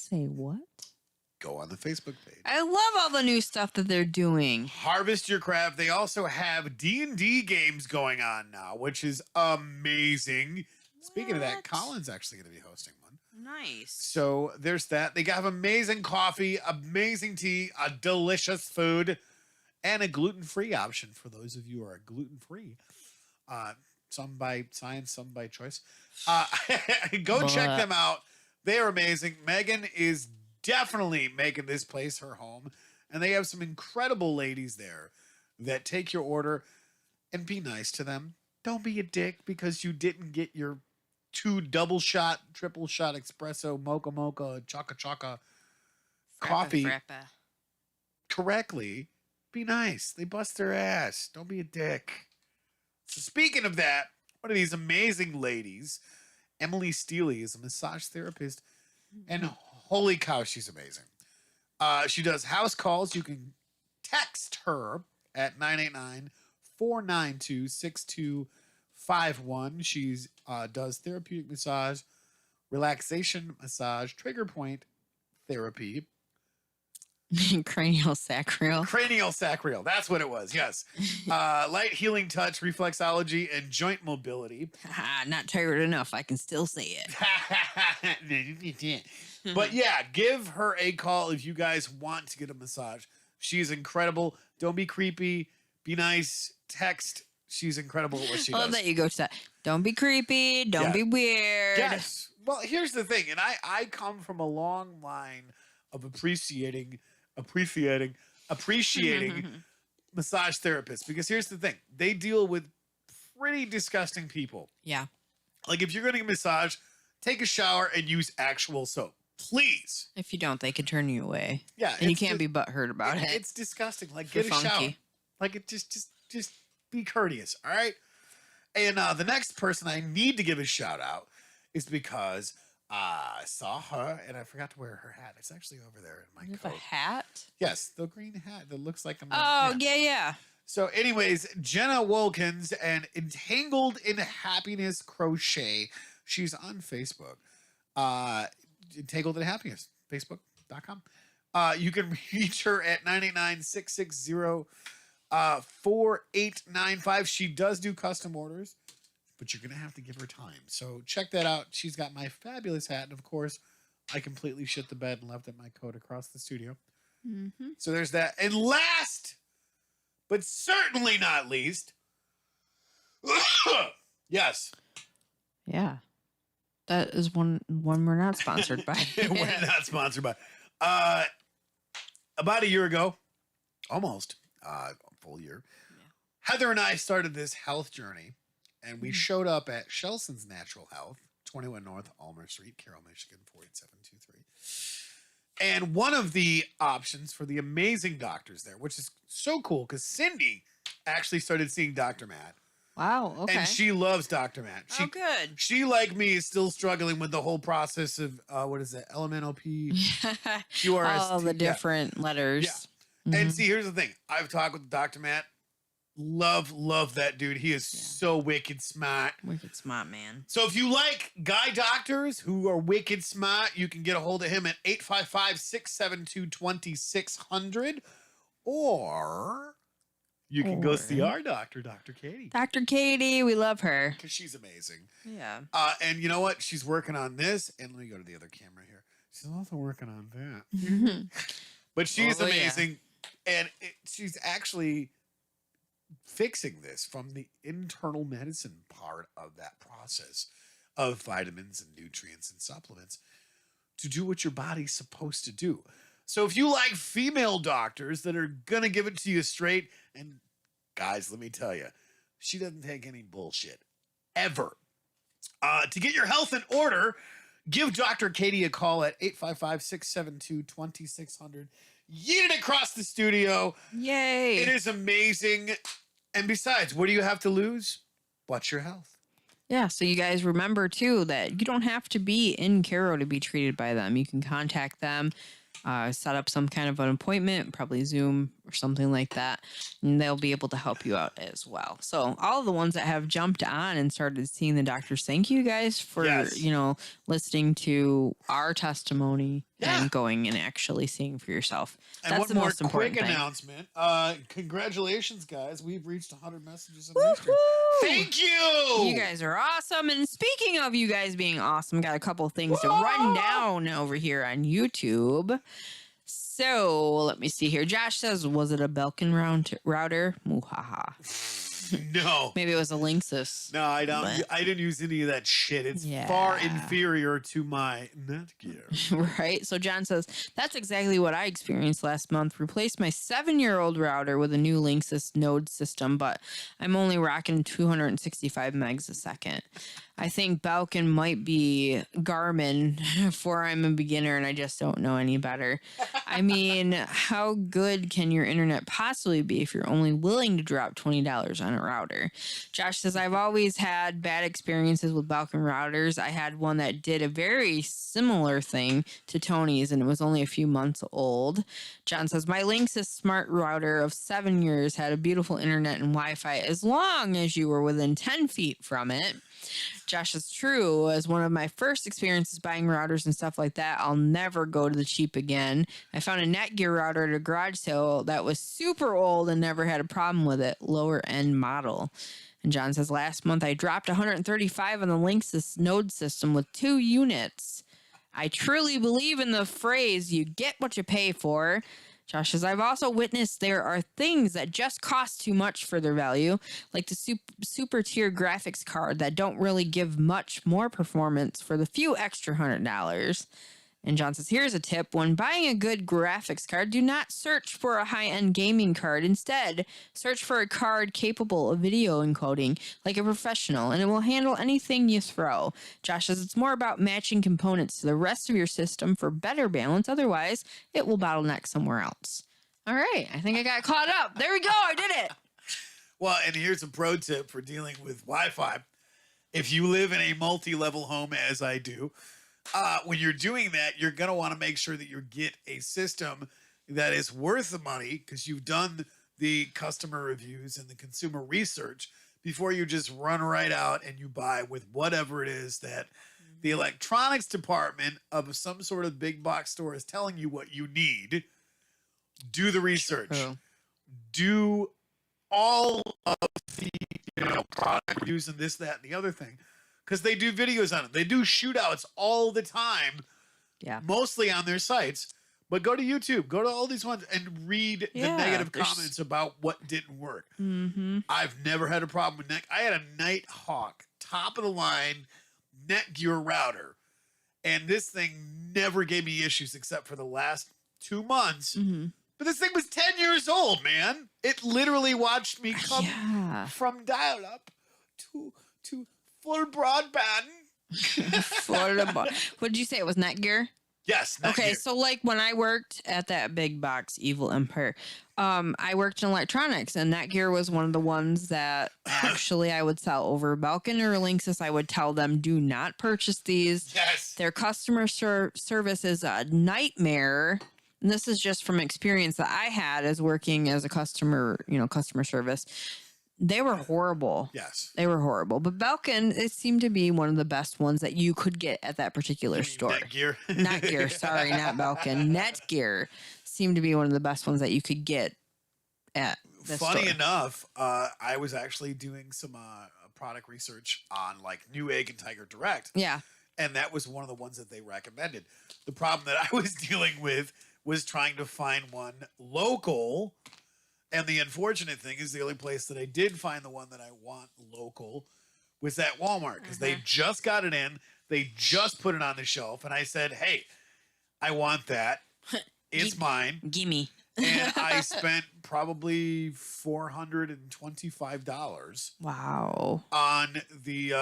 Say what? Go on the Facebook page. I love all the new stuff that they're doing. Harvest your craft. They also have D&D games going on now, which is amazing. What? Speaking of that, Colin's actually going to be hosting one. Nice. So there's that. They have amazing coffee, amazing tea, a delicious food, and a gluten-free option for those of you who are gluten-free. Some by science, some by choice. Go check them out. They are amazing. Megan is definitely making this place her home. And they have some incredible ladies there that take your order and be nice to them. Don't be a dick because you didn't get your 2 double shot, triple shot espresso, mocha, chaka coffee correctly. Be nice. They bust their ass. Don't be a dick. So speaking of that, one of these amazing ladies, Emily Steely, is a massage therapist. And holy cow, she's amazing. She does house calls. You can text her at 989-492-6251. She does therapeutic massage, relaxation massage, trigger point therapy. Cranial sacral. That's what it was. Yes. Light healing touch, reflexology, and joint mobility. Not tired enough. I can still say it. But yeah, give her a call if you guys want to get a massage. She's incredible. Don't be creepy. Be nice. Text. She's incredible at what she I love does. that you go to that. Don't be creepy. Don't be weird. Yes. Well, here's the thing, and I come from a long line of appreciating massage therapists, because here's the thing. They deal with pretty disgusting people. Yeah. Like, if you're going to get a massage, take a shower and use actual soap. Please. If you don't, they can turn you away. Yeah. And you can't be butthurt about it. It's disgusting. Like, get a shower. Like, it just be courteous. All right. And the next person I need to give a shout out is because I saw her and I forgot to wear her hat. It's actually over there in my coat. A hat? Yes, the green hat that looks like Yeah. So, anyways, Jenna Wilkins and Entangled in Happiness Crochet. She's on Facebook. Entangled in Happiness, Facebook.com. You can reach her at 989-660-4895. She does do custom orders, but you're going to have to give her time. So check that out. She's got my fabulous hat. And, of course, I completely shit the bed and left my coat across the studio. Mm-hmm. So there's that. And last, but certainly not least, yes. Yeah. That is one we're not sponsored by. We're not sponsored by. About a year ago, almost a full year, Heather and I started this health journey, and we showed up at Shelson's Natural Health, 21 North Almer Street, Carroll, Michigan, 48723. And one of the options for the amazing doctors there, which is so cool, because Cindy actually started seeing Dr. Matt. Wow. Okay. And she loves Dr. Matt. Good. She, like me, is still struggling with the whole process of, what is it? LMNOP, QRST. All the different letters. Yeah. And see, here's the thing. I've talked with Dr. Matt. Love that dude. He is so wicked smart. Wicked smart, man. So if you like guy doctors who are wicked smart, you can get a hold of him at 855-672-2600. Or you can go see our doctor, Dr. Katie. Dr. Katie, we love her. Because she's amazing. Yeah. And you know what? She's working on this. And let me go to the other camera here. She's also working on that. But she's amazing. Yeah. And she's actually fixing this from the internal medicine part of that process of vitamins and nutrients and supplements to do what your body's supposed to do. So if you like female doctors that are going to give it to you straight, and guys, let me tell you, she doesn't take any bullshit ever. To get your health in order, give Dr. Katie a call at 855-672-2600. Yeet it across the studio. Yay. It is amazing. And besides, what do you have to lose? What's your health? Yeah, so you guys remember, too, that you don't have to be in Caro to be treated by them. You can contact them, set up some kind of an appointment, probably Zoom or something like that, and they'll be able to help you out as well. So all the ones that have jumped on and started seeing the doctors, thank you guys for, listening to our testimony and going and actually seeing for yourself. And that's the most important quick thing. Announcement. Congratulations, guys. We've reached 100 messages on Instagram. Thank you. You guys are awesome. And speaking of you guys being awesome, got a couple things to run down over here on YouTube. So let me see here. Josh says, was it a Belkin router? Muhaha. No. Maybe it was a Linksys. No, I don't. I didn't use any of that shit. It's far inferior to my Netgear. Right. So John says, that's exactly what I experienced last month. Replaced my 7-year-old router with a new Linksys node system, but I'm only rocking 265 megs a second. I think Belkin might be Garmin for I'm a beginner and I just don't know any better. I mean, how good can your internet possibly be if you're only willing to drop $20 on a router? Josh says, I've always had bad experiences with Belkin routers. I had one that did a very similar thing to Tony's and it was only a few months old. John says, my Linksys smart router of 7 years had a beautiful internet and Wi-Fi as long as you were within 10 feet from it. Josh is true. As one of my first experiences buying routers and stuff like that, I'll never go to the cheap again. I found a Netgear router at a garage sale that was super old and never had a problem with it. Lower end model. And John says, last month I dropped 135 on the Linksys node system with 2 units. I truly believe in the phrase, you get what you pay for. Josh says, I've also witnessed there are things that just cost too much for their value, like the super tier graphics card that don't really give much more performance for the few extra $100. And John says, here's a tip. When buying a good graphics card, do not search for a high-end gaming card. Instead, search for a card capable of video encoding, like a professional, and it will handle anything you throw. Josh says it's more about matching components to the rest of your system for better balance. Otherwise, it will bottleneck somewhere else. All right. I think I got caught up. There we go. I did it. Well, and here's a pro tip for dealing with Wi-Fi. If you live in a multi-level home, as I do, when you're doing that, you're going to want to make sure that you get a system that is worth the money because you've done the customer reviews and the consumer research before you just run right out and you buy with whatever it is that the electronics department of some sort of big box store is telling you what you need. Do the research. True. Do all of the product reviews and this, that, and the other thing. Because they do videos on it. They do shootouts all the time. Yeah. Mostly on their sites. But go to YouTube. Go to all these ones and read the negative comments about what didn't work. Mm-hmm. I've never had a problem with I had a Nighthawk, top of the line, Netgear router. And this thing never gave me issues except for the last 2 months. Mm-hmm. But this thing was 10 years old, man. It literally watched me come from dial-up to full broadband. What did you say? It was Netgear? Yes. Netgear. Okay, so like when I worked at that big box Evil Empire, I worked in electronics, and Netgear was one of the ones that actually I would sell over Belkin or Linksys. I would tell them, do not purchase these. Yes. Their customer service is a nightmare. And this is just from experience that I had as working as a customer service. They were horrible. Yes. They were horrible. But Belkin, it seemed to be one of the best ones that you could get at that particular store. Netgear. Netgear, sorry, not Belkin. Netgear seemed to be one of the best ones that you could get at the store. Funny enough, I was actually doing some product research on like Newegg and Tiger Direct. Yeah. And that was one of the ones that they recommended. The problem that I was dealing with was trying to find one local. And the unfortunate thing is the only place that I did find the one that I want local was at Walmart because they just got it in. They just put it on the shelf. And I said, hey, I want that. It's mine. Gimme. And I spent probably $425. Wow. On the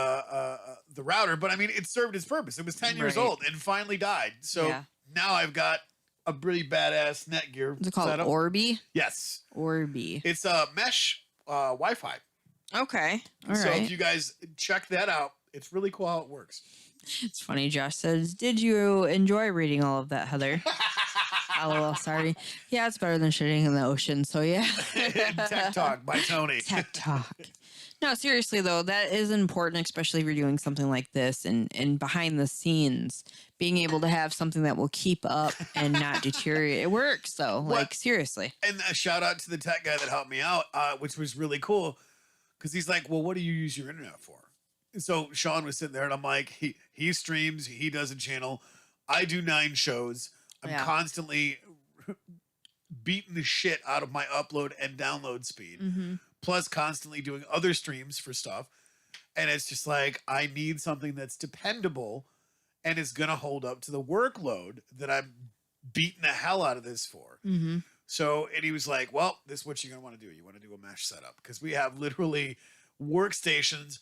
router. But I mean, it served its purpose. It was 10 years old and finally died. So now I've got a really badass Netgear. Is it called setup. Orbi? Yes. Orbi. It's a mesh Wi-Fi. Okay. All so right. if you guys check that out, it's really cool how it works. It's funny. Josh says, did you enjoy reading all of that, Heather? LOL, sorry. Yeah, it's better than shitting in the ocean. So yeah. Tech Talk by Tony. Tech Talk. No, seriously though, that is important, especially if you're doing something like this and behind the scenes, being able to have something that will keep up and not deteriorate. It works though, like seriously. And a shout out to the tech guy that helped me out, which was really cool because he's like, well, what do you use your internet for? And so Sean was sitting there and I'm like, he streams, he does a channel. I do 9 shows. I'm constantly beating the shit out of my upload and download speed. Plus constantly doing other streams for stuff. And it's just like, I need something that's dependable and is going to hold up to the workload that I'm beating the hell out of this for. So, and he was like, well, this is what you're going to want to do. You want to do a mesh setup because we have literally workstations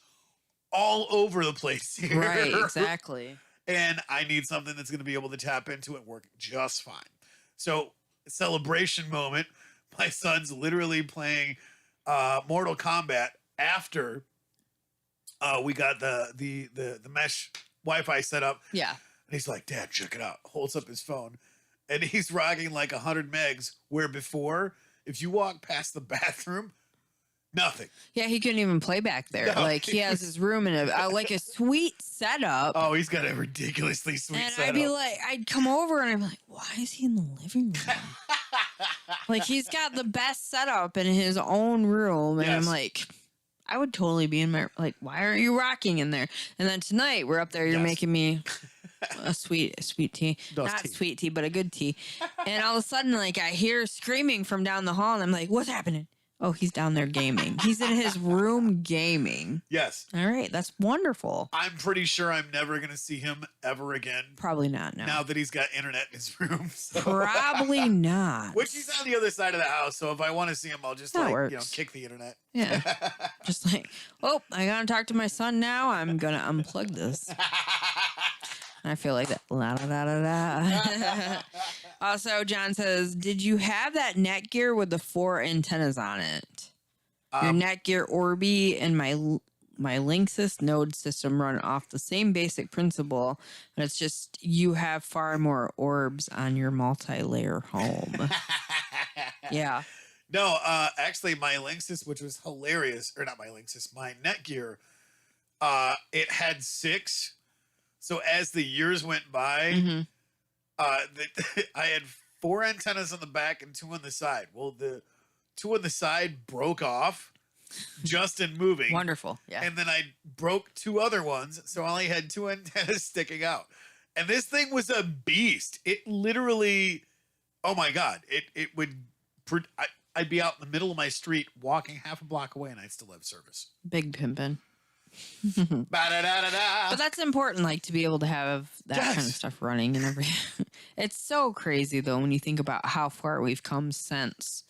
all over the place here. Right, exactly. And I need something that's going to be able to tap into it and work just fine. So, celebration moment. My son's literally playing Mortal Kombat after we got the mesh Wi-Fi set up. Yeah. And he's like, Dad, check it out. Holds up his phone. And he's rocking like 100 megs, where before, if you walk past the bathroom, nothing. Yeah, he couldn't even play back there. No, like, he has his room in like a sweet setup. Oh, he's got a ridiculously sweet and setup. I'd be like, I'd come over and I'm like, why is he in the living room? Like, he's got the best setup in his own room. And I'm like, I would totally be in my, like, why aren't you rocking in there? And then tonight we're up there, you're making me a sweet tea. No, Not tea. sweet tea, but a good tea. And all of a sudden, like, I hear screaming from down the hall, and I'm like, what's happening? Oh, he's down there gaming. He's in his room gaming. Yes. All right. That's wonderful. I'm pretty sure I'm never going to see him ever again. Probably not, no. Now that he's got internet in his room. So. Probably not. Which he's on the other side of the house. So if I want to see him, I'll just That like, works. kick the internet. Yeah. Just like, oh, I got to talk to my son now. I'm going to unplug this. I feel like that. La, da, da, da, da. Also, John says, did you have that Netgear with the 4 antennas on it? Your Netgear Orbi and my Linksys node system run off the same basic principle, but it's just you have far more orbs on your multi-layer home. Yeah. No, actually, my Linksys, which was hilarious, or not my Linksys, my Netgear, it had 6. So as the years went by, I had 4 antennas on the back and 2 on the side. Well, the 2 on the side broke off just in moving. Wonderful. Yeah. And then I broke 2 other ones, so I only had 2 antennas sticking out. And this thing was a beast. It literally, oh my God, it would, I'd be out in the middle of my street walking half a block away and I'd still have service. Big pimpin'. Ba-da-da-da-da. But that's important, like, to be able to have that Yes. kind of stuff running and everything. It's so crazy, though, when you think about how far we've come since,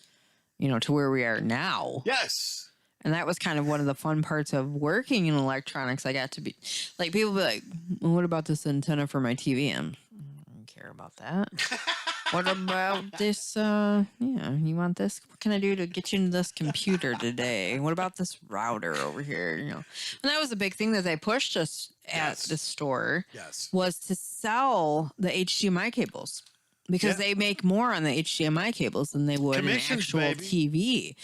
to where we are now. Yes. And that was kind of one of the fun parts of working in electronics. I got to be, like, people be like, well, what about this antenna for my TV? I don't care about that. What about this? You want this? What can I do to get you into this computer today? What about this router over here? And that was a big thing that they pushed us at the store. Yes. Was to sell the HDMI cables. Because they make more on the HDMI cables than they would in actual TV.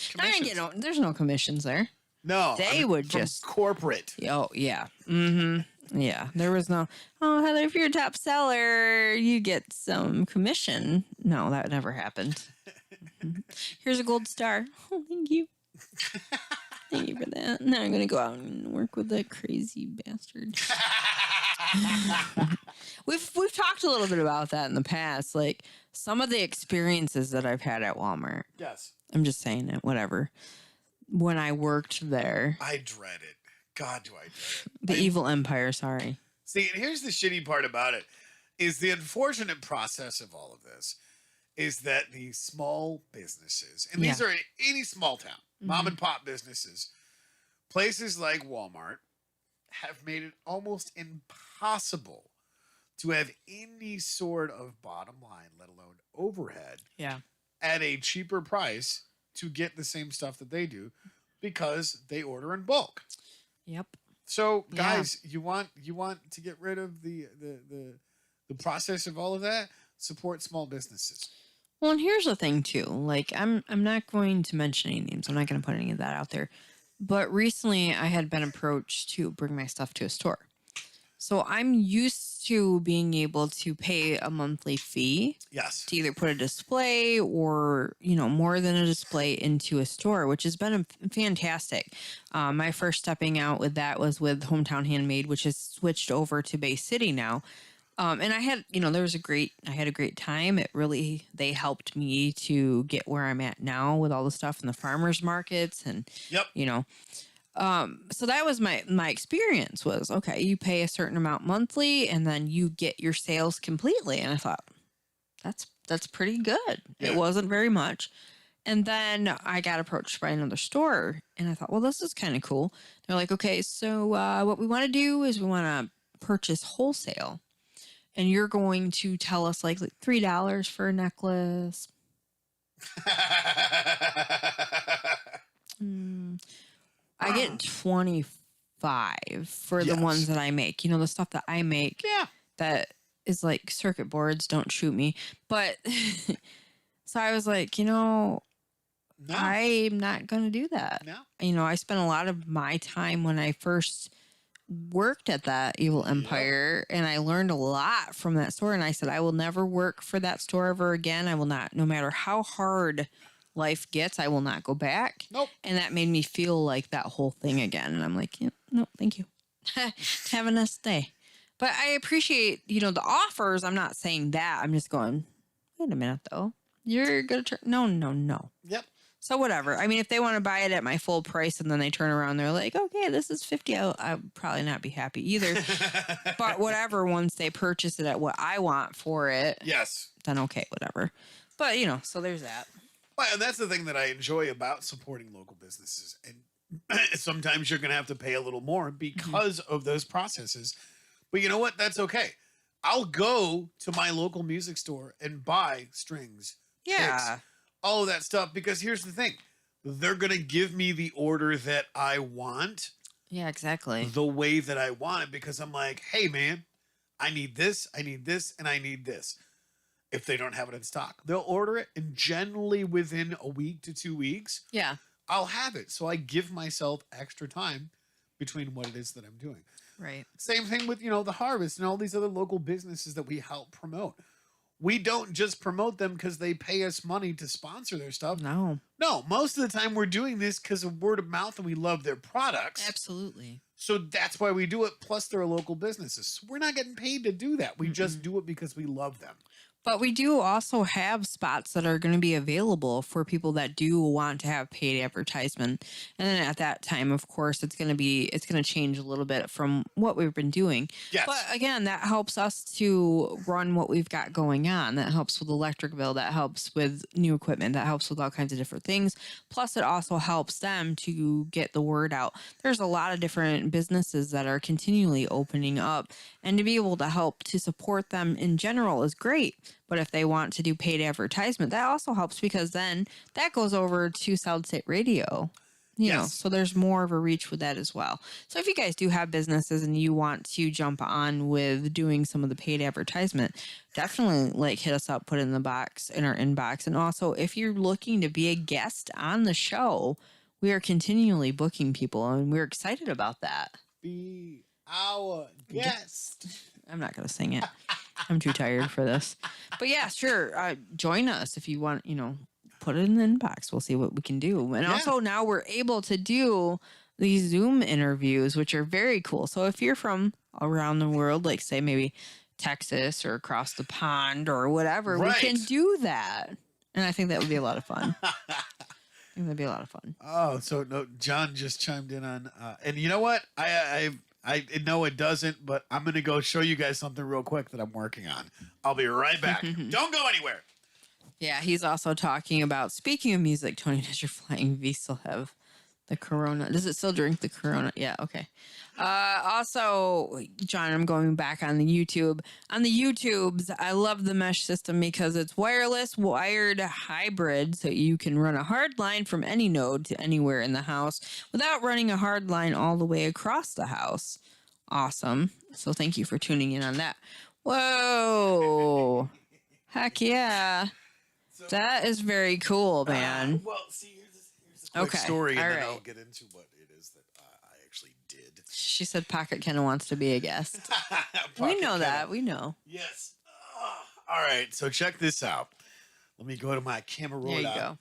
There's no commissions there. No. They would from just corporate. Oh, yeah. Mm-hmm. Yeah. There was no, oh, Heather, if you're a top seller, you get some commission. No, that never happened. Here's a gold star. Oh, thank you. Thank you for that. Now I'm going to go out and work with that crazy bastard. We've talked a little bit about that in the past, like some of the experiences that I've had at Walmart. Yes. I'm just saying it, whatever. When I worked there. I dread it. God, do I dread it. The evil empire, sorry. See, and here's the shitty part about it, is the unfortunate process of all of this is that the small businesses, and these are in any small town, mom and pop businesses, places like Walmart have made it almost impossible to have any sort of bottom line, let alone overhead, at a cheaper price to get the same stuff that they do because they order in bulk. Yep. So, guys, you want to get rid of the process of all of that? Support small businesses. Well, and here's the thing too. Like, I'm not going to mention any names. I'm not going to put any of that out there. But recently, I had been approached to bring my stuff to a store. So I'm used to being able to pay a monthly fee. Yes. To either put a display or, more than a display into a store, which has been fantastic. My first stepping out with that was with Hometown Handmade, which has switched over to Bay City now. And I had, I had a great time. They helped me to get where I'm at now with all the stuff in the farmers markets and, so that was my experience was, okay, you pay a certain amount monthly and then you get your sales completely. And I thought, that's pretty good. Yeah. It wasn't very much. And then I got approached by another store and I thought, well, this is kind of cool. They're like, okay, so what we want to do is we want to purchase wholesale. And you're going to tell us like $3 for a necklace. I get 25 for the ones that I make. The stuff that I make. Yeah. That is like circuit boards. Don't shoot me. But so I was like, no. I'm not going to do that. No. I spent a lot of my time when I first worked at that evil empire and I learned a lot from that store. And I said, I will never work for that store ever again. I will not, no matter how hard life gets, I will not go back. Nope. And that made me feel like that whole thing again. And I'm like, no, thank you. Have a nice day. But I appreciate, the offers. I'm not saying that. I'm just going, wait a minute, though. You're going to turn. No, no, no. Yep. So whatever. I mean, if they want to buy it at my full price and then they turn around, they're like, okay, this is 50. I'll probably not be happy either. But whatever, once they purchase it at what I want for it, Yes. then okay, whatever. But, so there's that. Well, and that's the thing that I enjoy about supporting local businesses. And sometimes you're going to have to pay a little more because of those processes. But you know what? That's okay. I'll go to my local music store and buy strings, Yeah. picks, all of that stuff. Because here's the thing. They're going to give me the order that I want. Yeah, exactly. The way that I want it. Because I'm like, hey, man, I need this, and I need this. If they don't have it in stock, they'll order it. And generally within a week to 2 weeks, Yeah. I'll have it. So I give myself extra time between what it is that I'm doing. Right. Same thing with, the Harvest and all these other local businesses that we help promote. We don't just promote them because they pay us money to sponsor their stuff. No. No, most of the time we're doing this because of word of mouth and we love their products. Absolutely. So that's why we do it. Plus they're local businesses. So we're not getting paid to do that. We just do it because we love them. But we do also have spots that are going to be available for people that do want to have paid advertisement. And then at that time, of course, it's going to change a little bit from what we've been doing. Yes. But again, that helps us to run what we've got going on. That helps with electric bill. That helps with new equipment. That helps with all kinds of different things. Plus, it also helps them to get the word out. There's a lot of different businesses that are continually opening up, and to be able to help to support them in general is great. But if they want to do paid advertisement, that also helps because then that goes over to Solid State Radio. You know, so there's more of a reach with that as well. So if you guys do have businesses and you want to jump on with doing some of the paid advertisement, definitely hit us up, put it in our inbox. And also if you're looking to be a guest on the show, we are continually booking people and we're excited about that. Be our guest. I'm not going to sing it. I'm too tired for this. But yeah, sure. Join us if you want, put it in the inbox. We'll see what we can do. And also now we're able to do these Zoom interviews, which are very cool. So if you're from around the world, like say maybe Texas or across the pond or whatever, we can do that. And I think that would be a lot of fun. I think that'd be a lot of fun. Oh, so no, John just chimed in on, and you know what? I know it doesn't, but I'm going to go show you guys something real quick that I'm working on. I'll be right back. Don't go anywhere. Yeah, he's also talking about, speaking of music, Tony, does your Flying V still have the Corona? Does it still drink the Corona? Yeah, okay. Also, John, I'm going back on the YouTube. On the YouTubes, I love the mesh system because it's wireless, wired hybrid, so you can run a hard line from any node to anywhere in the house without running a hard line all the way across the house. Awesome. So thank you for tuning in on that. Whoa. Heck yeah. So, that is very cool, man. Well, see, here's a quick story, and then I'll get into what it is that I actually did. She said Pocket Kenna wants to be a guest. We know that. We know. Yes. All right. So check this out. Let me go to my camera roll. There you go.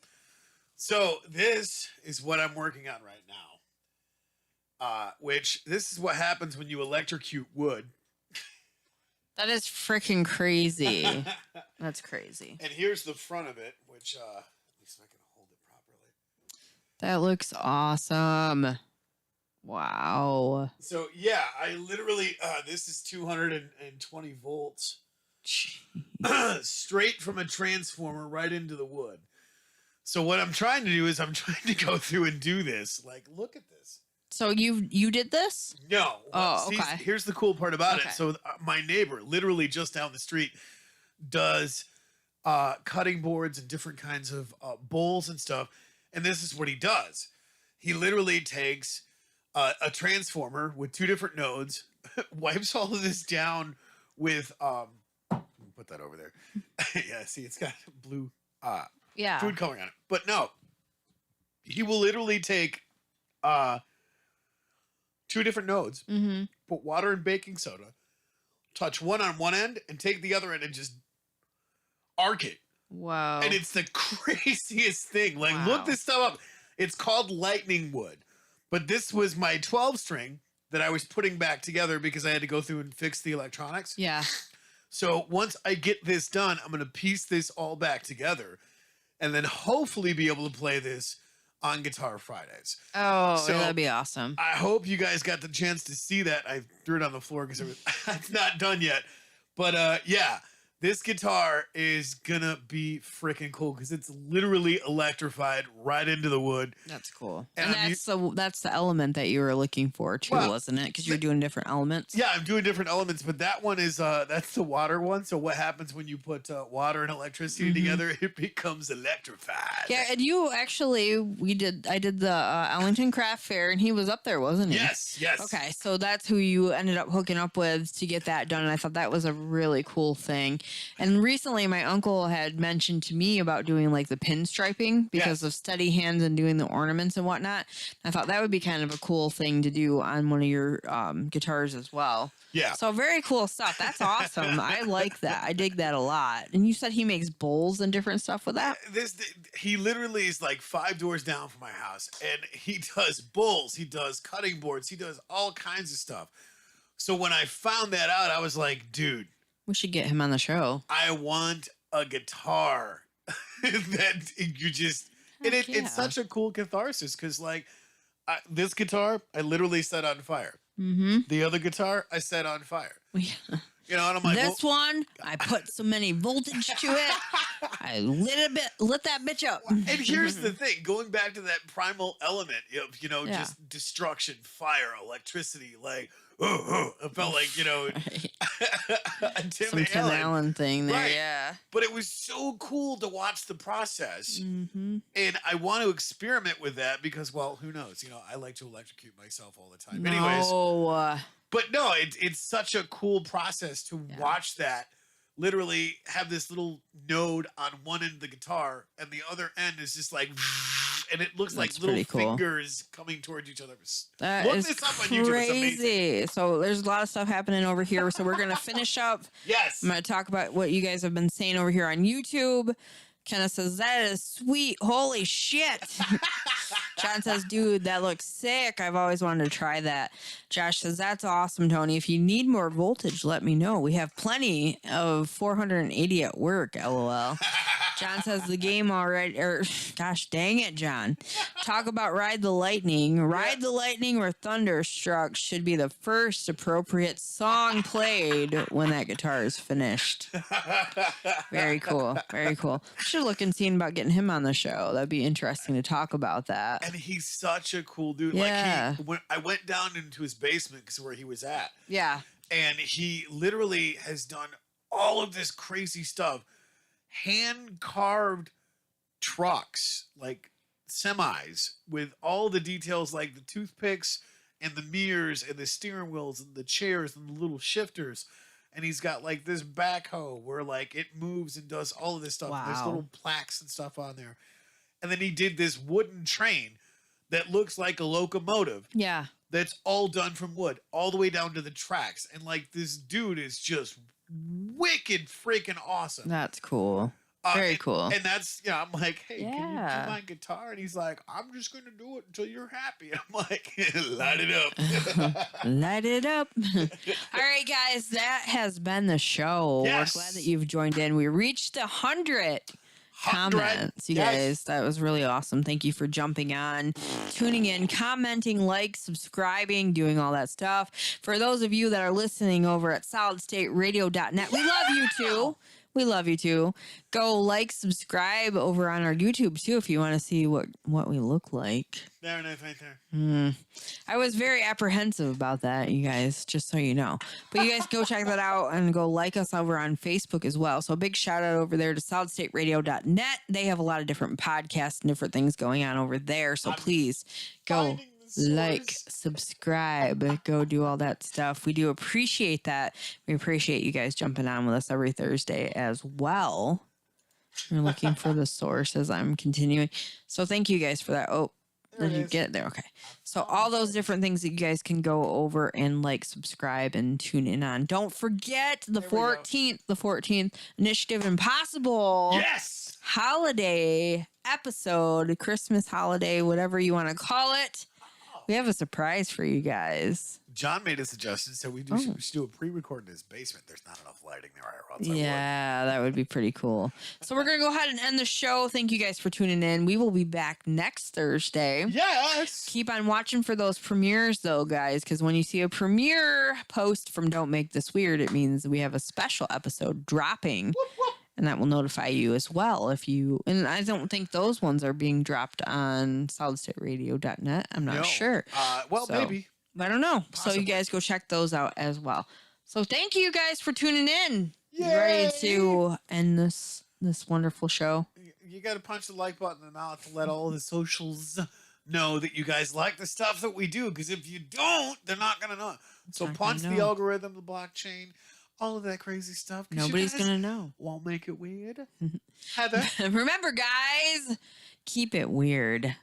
So this is what I'm working on right now. Which this is what happens when you electrocute wood. That is freaking crazy. That's crazy. And here's the front of it, which at least I can hold it properly. That looks awesome. Wow. So yeah, I literally this is 220 volts straight from a transformer right into the wood. So what I'm trying to do is I'm trying to go through and do this. Like, look at this. So you did this? No. Oh, see, okay. Here's the cool part about it. So my neighbor, literally just down the street, does cutting boards and different kinds of bowls and stuff. And this is what he does. He literally takes a transformer with two different nodes, wipes all of this down with put that over there. Yeah, see, it's got blue food coloring on it. But no, he will literally take two different nodes, put water and baking soda, touch one on one end, and take the other end and just arc it. Wow. And it's the craziest thing. Like, look this stuff up. It's called lightning wood. But this was my 12 string that I was putting back together because I had to go through and fix the electronics. Yeah. So once I get this done, I'm going to piece this all back together and then hopefully be able to play this on Guitar Fridays. Oh, So that'd be awesome. I hope you guys got the chance to see that. I threw it on the floor because it's not done yet. But yeah, this guitar is gonna be freaking cool because it's literally electrified right into the wood. That's cool. And And that's the element that you were looking for too, wasn't it? Because you're doing different elements. Yeah, I'm doing different elements, but that one is that's the water one. So what happens when you put water and electricity together? It becomes electrified. Yeah, and you actually, I did the Ellington Craft Fair, and he was up there, wasn't he? Yes. Okay, so that's who you ended up hooking up with to get that done, and I thought that was a really cool thing. And recently, my uncle had mentioned to me about doing like the pinstriping because of steady hands and doing the ornaments and whatnot. I thought that would be kind of a cool thing to do on one of your guitars as well. Yeah. So very cool stuff. That's awesome. I like that. I dig that a lot. And you said he makes bowls and different stuff with that? He literally is like 5 doors down from my house, and he does bowls, he does cutting boards, he does all kinds of stuff. So when I found that out, I was like, dude, We should get him on the show. I want a guitar that you just, and it's such a cool catharsis because like this guitar, I literally set on fire. Mm-hmm. The other guitar, I set on fire. Yeah. You know, and I'm like, This one, I put so many voltage to it. I lit that bitch up. and here's the thing, going back to that primal element of, just destruction, fire, electricity, like, it felt like, a Tim Allen thing there, Right. yeah. But it was so cool to watch the process. Mm-hmm. And I want to experiment with that because, well, who knows? I like to electrocute myself all the time. Anyways, but no, it's such a cool process to watch that literally have this little node on one end of the guitar and the other end is just like, and it looks like little fingers coming towards each other. That Look is this up on YouTube. It's amazing. crazy. So there's a lot of stuff happening over here. So we're going to finish up. Yes. I'm going to talk about what you guys have been saying over here on YouTube. Kenna says, that is sweet. Holy shit. John says, dude, that looks sick. I've always wanted to try that. Josh says, that's awesome, Tony. If you need more voltage, let me know. We have plenty of 480 at work, LOL. John says the game already, gosh dang it, John. Talk about Ride the Lightning. Ride the Lightning or Thunderstruck should be the first appropriate song played when that guitar is finished. Very cool. Very cool. Should look and see about getting him on the show. That'd be interesting to talk about that. And he's such a cool dude. Yeah. Like I went down into his basement because where he was at. Yeah. And he literally has done all of this crazy stuff. Hand carved trucks, like semis, with all the details like the toothpicks and the mirrors and the steering wheels and the chairs and the little shifters. And he's got like this backhoe where like it moves and does all of this stuff. Wow. There's little plaques and stuff on there. And then he did this wooden train that looks like a locomotive. Yeah. That's all done from wood, all the way down to the tracks. And like this dude is just wicked freaking awesome. That's cool. Very cool. And that's, I'm like, hey, can you Yeah. do my guitar? And he's like, I'm just going to do it until you're happy. I'm like, light it up. Light it up. All right, guys, that has been the show. Yes. We're glad that you've joined in. We reached 100 comments, you guys. That was really awesome. Thank you for jumping on, tuning in, commenting, subscribing, doing all that stuff. For those of you that are listening over at solidstateradio.net, we love you too. We love you too. Go subscribe over on our YouTube too if you want to see what we look like. There it is right there. I was very apprehensive about that, you guys, just so you know. But you guys go check that out and go like us over on Facebook as well. So a big shout out over there to solidstateradio.net. They have a lot of different podcasts and different things going on over there. So please go subscribe, go do all that stuff. We do appreciate that. We appreciate you guys jumping on with us every Thursday as well. You're looking for the source as I'm continuing. So thank you guys for that. Oh, did you get it there? Okay. So all those different things that you guys can go over and subscribe and tune in on. Don't forget the 14th Initiative Impossible. Yes. Holiday episode, Christmas holiday, whatever you want to call it. We have a surprise for you guys. John made a suggestion, so we should do a pre-record in his basement. There's not enough lighting there, or else Yeah, that would be pretty cool. So we're going to go ahead and end the show. Thank you guys for tuning in. We will be back next Thursday. Yes. Keep on watching for those premieres, though, guys, because when you see a premiere post from Don't Make This Weird, it means we have a special episode dropping. Whoop, whoop. And that will notify you as well and I don't think those ones are being dropped on solidstateradio.net. I'm not sure. Maybe. I don't know. Possibly. So you guys go check those out as well. So thank you guys for tuning in. Yay! You ready to end this wonderful show? You got to punch the like button now to let all the socials know that you guys like the stuff that we do. Because if you don't, they're not going to know. So punch the algorithm, the blockchain, all of that crazy stuff. Nobody's going to know. Won't make it weird. Heather. Remember, guys, keep it weird.